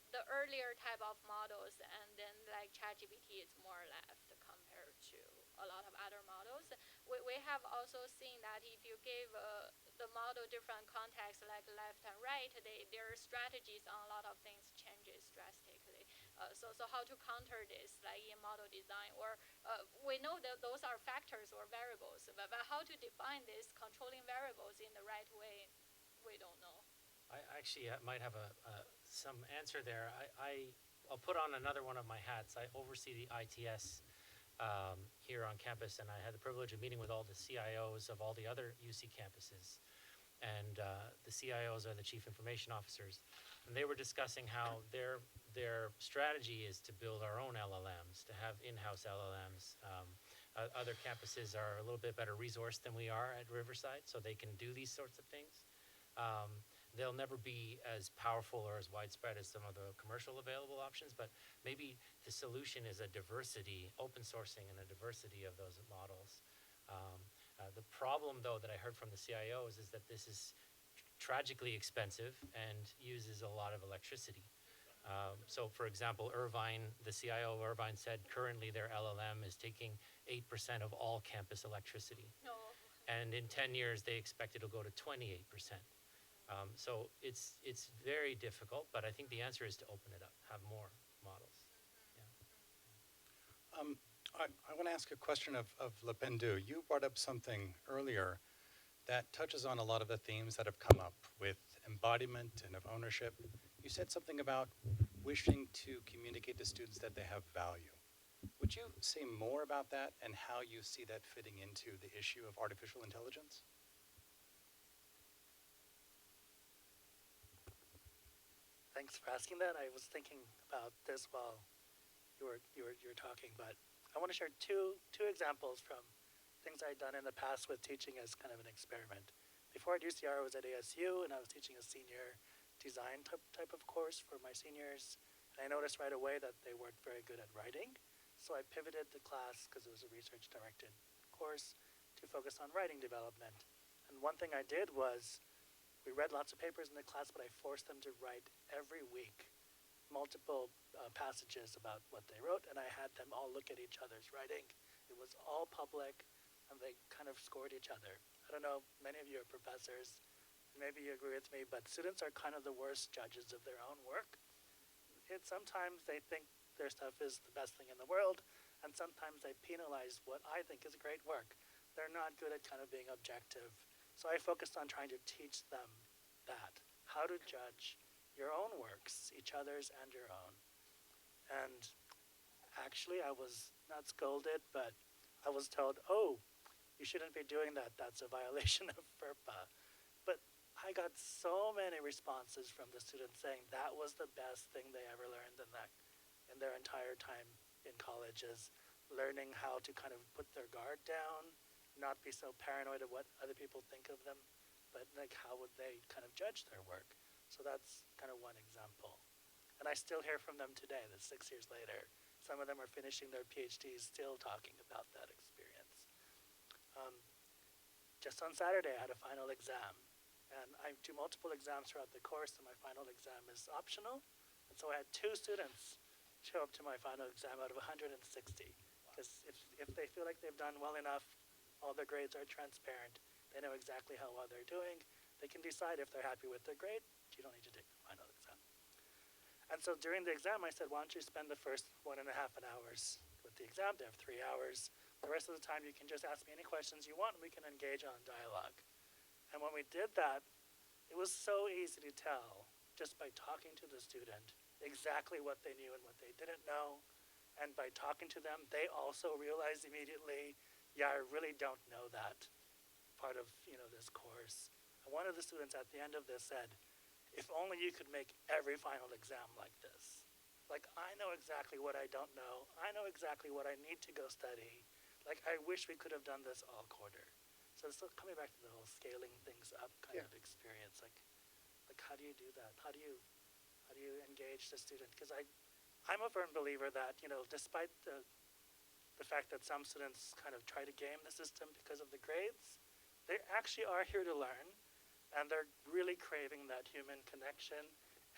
the earlier type of models, and then like ChatGPT is more left compared to a lot of other models. We have also seen that if you give the model different contexts like left and right, their strategies on a lot of things changes drastically. So how to counter this, like in model design, or we know that those are factors or variables, but how to define these controlling variables in the right way, we don't know. I actually might have some answer there. I'll put on another one of my hats. I oversee the ITS here on campus, and I had the privilege of meeting with all the CIOs of all the other UC campuses. And the CIOs are the chief information officers. And they were discussing how their strategy is to build our own LLMs, to have in-house LLMs. Other campuses are a little bit better resourced than we are at Riverside, so they can do these sorts of things. They'll never be as powerful or as widespread as some of the commercial available options, but maybe the solution is a diversity, open sourcing and a diversity of those models. The problem, though, that I heard from the CIOs is that this is tragically expensive and uses a lot of electricity. So, for example, Irvine, the CIO of Irvine said currently their LLM is taking 8% of all campus electricity. No. And in 10 years, they expect it to go to 28%. So it's very difficult, but I think the answer is to open it up, have more models. Yeah. I want to ask a question of LePendu. You brought up something earlier that touches on a lot of the themes that have come up with embodiment and of ownership. You said something about wishing to communicate to students that they have value. Would you say more about that and how you see that fitting into the issue of artificial intelligence? Thanks for asking that. I was thinking about this while you were talking, but I want to share two examples from things I'd done in the past with teaching as kind of an experiment. Before at UCR, I was at ASU, and I was teaching a senior design type of course for my seniors. And I noticed right away that they weren't very good at writing. So I pivoted the class, because it was a research-directed course, to focus on writing development. And one thing I did was, we read lots of papers in the class, but I forced them to write every week multiple passages about what they wrote, and I had them all look at each other's writing. It was all public, and they kind of scored each other. I don't know, many of you are professors, and maybe you agree with me, but students are kind of the worst judges of their own work. Sometimes they think their stuff is the best thing in the world, and sometimes they penalize what I think is great work. They're not good at kind of being objective. So I focused on trying to teach them that, how to judge your own works, each other's and your own. And actually, I was not scolded, but I was told, oh, you shouldn't be doing that. That's a violation of FERPA. But I got so many responses from the students saying that was the best thing they ever learned in their entire time in college, is learning how to kind of put their guard down, not be so paranoid of what other people think of them, but like how would they kind of judge their work. So that's kind of one example. And I still hear from them today, that 6 years later. Some of them are finishing their PhDs still talking about that experience. Just on Saturday, I had a final exam. And I do multiple exams throughout the course, and my final exam is optional. And so I had 2 students show up to my final exam out of 160. Because if they feel like they've done well enough, all their grades are transparent, they know exactly how well they're doing, they can decide if they're happy with their grade, you don't need to take the final exam. And so during the exam, I said, why don't you spend the first 1.5 hours with the exam? They have 3 hours. The rest of the time, you can just ask me any questions you want, and we can engage on dialogue. And when we did that, it was so easy to tell, just by talking to the student, exactly what they knew and what they didn't know. And by talking to them, they also realized immediately, yeah, I really don't know that part of this course. And one of the students at the end of this said, if only you could make every final exam like this. Like, I know exactly what I don't know. I know exactly what I need to go study. Like, I wish we could have done this all quarter. So still coming back to the whole scaling things up kind of experience, like how do you do that? How do you engage the student? Because I'm a firm believer that, despite the fact that some students kind of try to game the system because of the grades, they actually are here to learn, and they're really craving that human connection.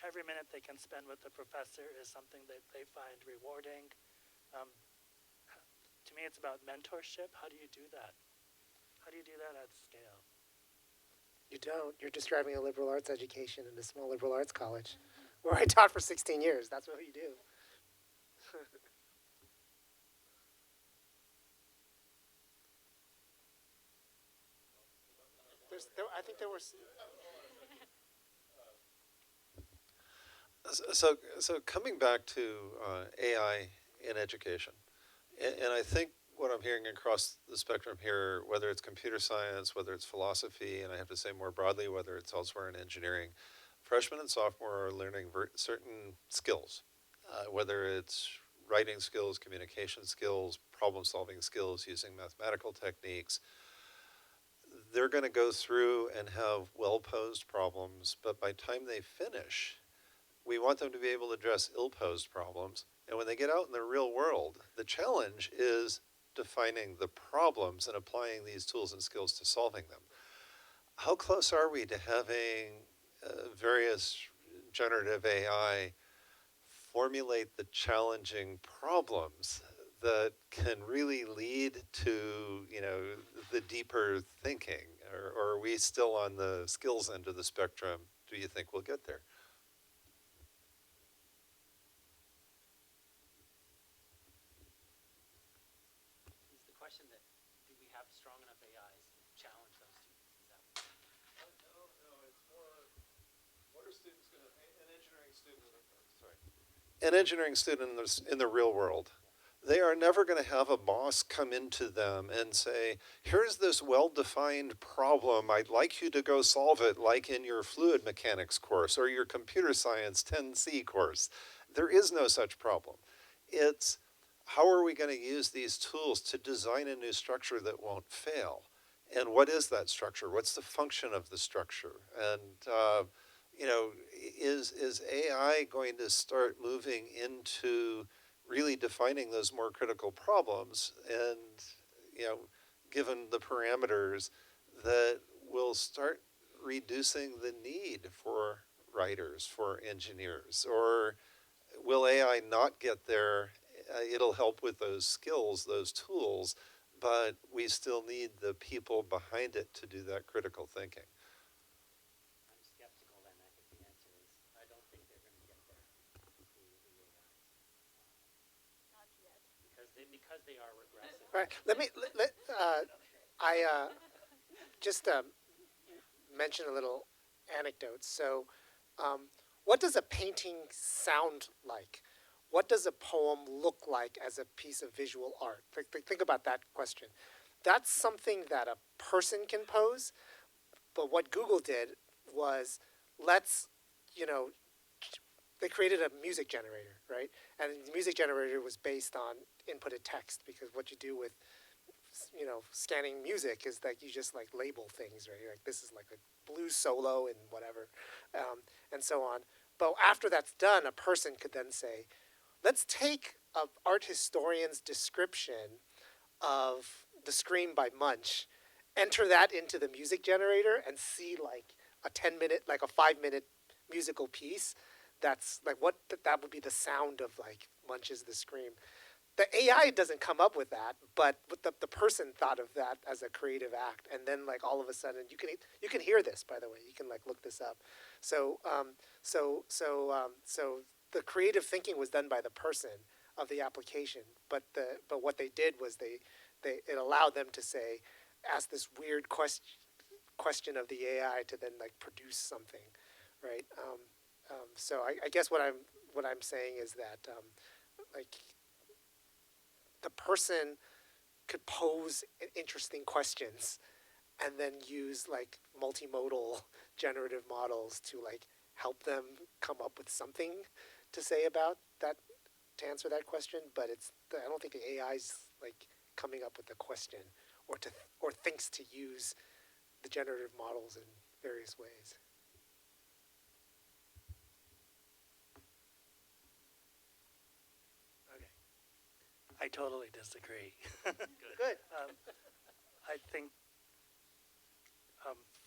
Every minute they can spend with the professor is something that they find rewarding. To me, it's about mentorship. How do you do that? How do you do that at scale? You don't. You're just driving a liberal arts education in a small liberal arts college, where I taught for 16 years. That's what you do. I think there was. So coming back to AI in education, and I think what I'm hearing across the spectrum here, whether it's computer science, whether it's philosophy, and I have to say more broadly, whether it's elsewhere in engineering, freshmen and sophomore are learning certain skills, whether it's writing skills, communication skills, problem-solving skills using mathematical techniques. They're going to go through and have well-posed problems, but by the time they finish, we want them to be able to address ill-posed problems. And when they get out in the real world, the challenge is defining the problems and applying these tools and skills to solving them. How close are we to having various generative AI formulate the challenging problems that can really lead to, the deeper thinking? Or are we still on the skills end of the spectrum? Do you think we'll get there? Is the question that, do we have strong enough AIs to challenge those students? Is that No, it's more, what are students going to, an engineering student, sorry. An engineering student in the real world, they are never going to have a boss come into them and say, here's this well-defined problem, I'd like you to go solve it, like in your fluid mechanics course or your computer science 10C course. There is no such problem. It's, how are we going to use these tools to design a new structure that won't fail? And what is that structure? What's the function of the structure? And is AI going to start moving into really defining those more critical problems, and given the parameters, that will start reducing the need for writers, for engineers? Or will AI not get there? It'll help with those skills, those tools, but we still need the people behind it to do that critical thinking. I'm skeptical then. I think the answer is, I don't think they're going to get there, the AIs. Not yet. Because they are regressive. All right. I just mention a little anecdote. So, what does a painting sound like? What does a poem look like as a piece of visual art? Think about that question. That's something that a person can pose, but what Google did was, they created a music generator, right? And the music generator was based on inputted text, because what you do with, scanning music is that you just label things, right? Like, this is like a blues solo and whatever, and so on. But after that's done, a person could then say, let's take an art historian's description of The Scream by Munch, enter that into the music generator, and see a 10-minute, a 5-minute musical piece. That's that would be the sound of munches the scream. The AI doesn't come up with that, but the person thought of that as a creative act, and then like all of a sudden you can hear this, by the way. You can like look this up. So the creative thinking was done by the person of the application, but what they did was it allowed them to say, ask this weird question of the AI to then like produce something, right? So I guess what I'm saying is that like the person could pose interesting questions and then use like multimodal generative models to like help them come up with something to say about that, to answer that question. But I don't think the AI's like coming up with the question or thinks to use the generative models in various ways. Okay. I totally disagree. Good. I think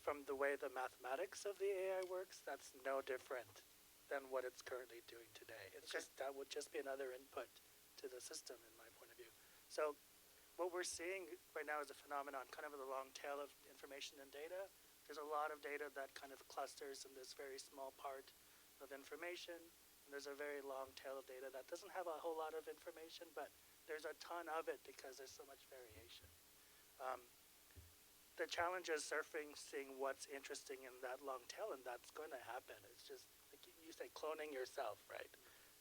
from the way the mathematics of the AI works, that's no different than what it's currently doing today. It's just that would just be another input to the system, in my point of view. So what we're seeing right now is a phenomenon, kind of the long tail of information and data. There's a lot of data that kind of clusters in this very small part of information. And there's a very long tail of data that doesn't have a whole lot of information, but there's a ton of it because there's so much variation. The challenge is surfing, seeing what's interesting in that long tail, and that's going to happen. It's just, like you say, cloning yourself, right?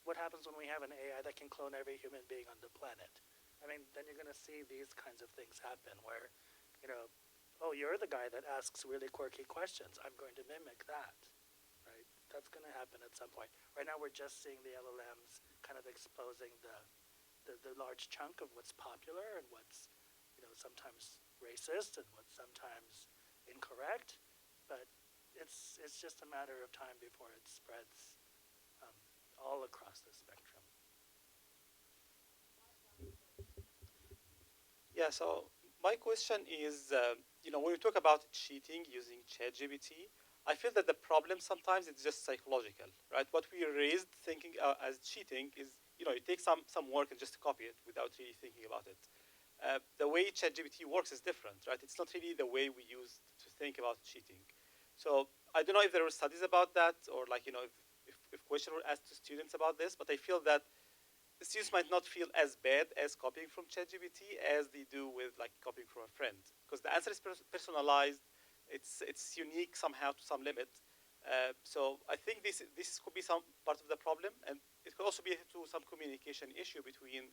What happens when we have an AI that can clone every human being on the planet? I mean, then you're going to see these kinds of things happen where, oh, you're the guy that asks really quirky questions. I'm going to mimic that, right? That's going to happen at some point. Right now, we're just seeing the LLMs kind of exposing the large chunk of what's popular and what's, sometimes racist and what's sometimes incorrect. But it's just a matter of time before it spreads all across the spectrum. Yeah, so my question is, when we talk about cheating using ChatGPT, I feel that the problem sometimes is just psychological, right? What we raised thinking as cheating is, you take some work and just copy it without really thinking about it. The way ChatGPT works is different, right? It's not really the way we used to think about cheating. So I don't know if there were studies about that or if questions were asked to students about this, but I feel that the students might not feel as bad as copying from ChatGPT as they do with copying from a friend, because the answer is personalized. It's unique somehow to some limit. So I think this could be some part of the problem, and it could also be to some communication issue between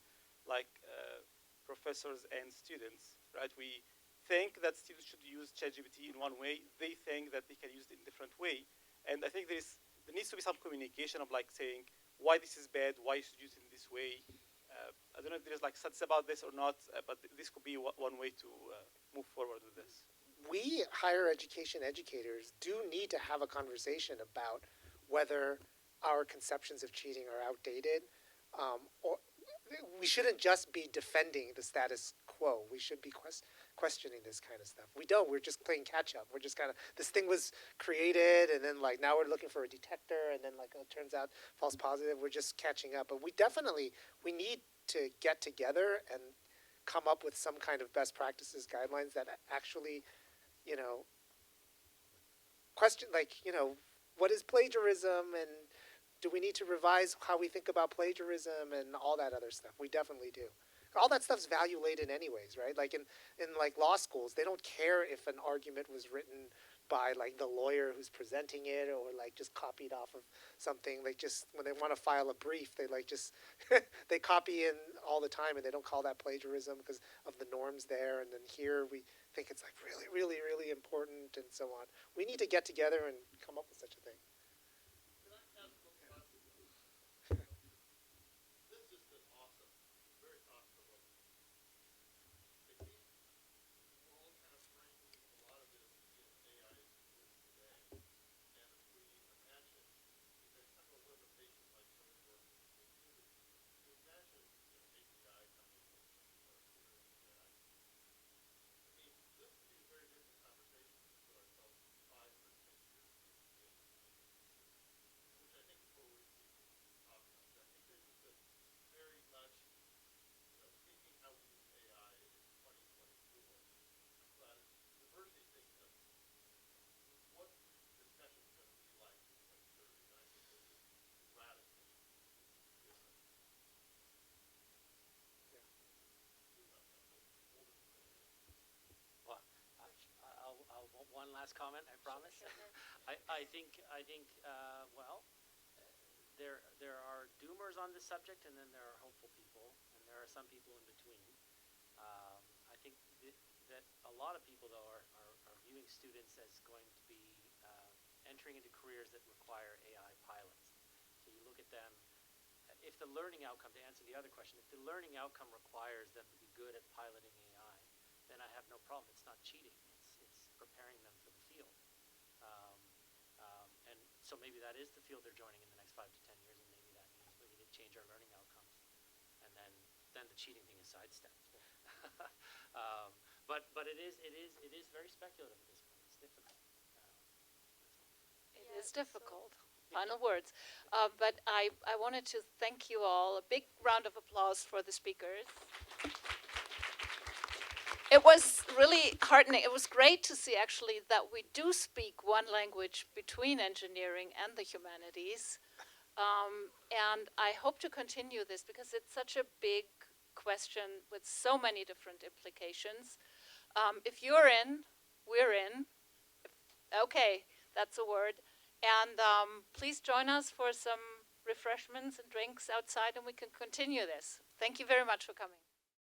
professors and students, right? We think that students should use ChatGPT in one way. They think that they can use it in a different way. And I think there needs to be some communication of saying why this is bad, why you should use it in this way. I don't know if there's studies about this or not, but this could be one way to move forward with this. We, higher education educators, do need to have a conversation about whether our conceptions of cheating are outdated, or we shouldn't just be defending the status quo. We should be questioning this kind of stuff. We don't. We're just playing catch up. We're just kind of, this thing was created, and then now we're looking for a detector, and then it turns out false positive. We're just catching up. But we need to get together and come up with some kind of best practices guidelines that actually, question what is plagiarism, and do we need to revise how we think about plagiarism and all that other stuff? We definitely do. All that stuff's value laden anyways, right? In law schools, they don't care if an argument was written by the lawyer who's presenting it or just copied off of something. Just when they want to file a brief, they just they copy in all the time, and they don't call that plagiarism because of the norms there. And then here we think it's really, really, really important and so on. We need to get together and come up with such a thing. last comment, I promise. I think well, there are doomers on this subject, and then there are hopeful people, and there are some people in between. I think that a lot of people, though, are viewing students as going to be entering into careers that require AI pilots. So you look at them, if the learning outcome, to answer the other question, if the learning outcome requires them to be good at piloting AI, then I have no problem. It's not cheating. It's preparing them for the field. And so maybe that is the field they're joining in the next 5 to 10 years, and maybe that means we need to change our learning outcomes. And then the cheating thing is sidestepped. But it is very speculative at this point. It's difficult. It is difficult. Final words. But I wanted to thank you all. A big round of applause for the speakers. It was really heartening. It was great to see, actually, that we do speak one language between engineering and the humanities. And I hope to continue this because it's such a big question with so many different implications. If you're in, we're in. Okay, that's a word. And please join us for some refreshments and drinks outside, and we can continue this. Thank you very much for coming.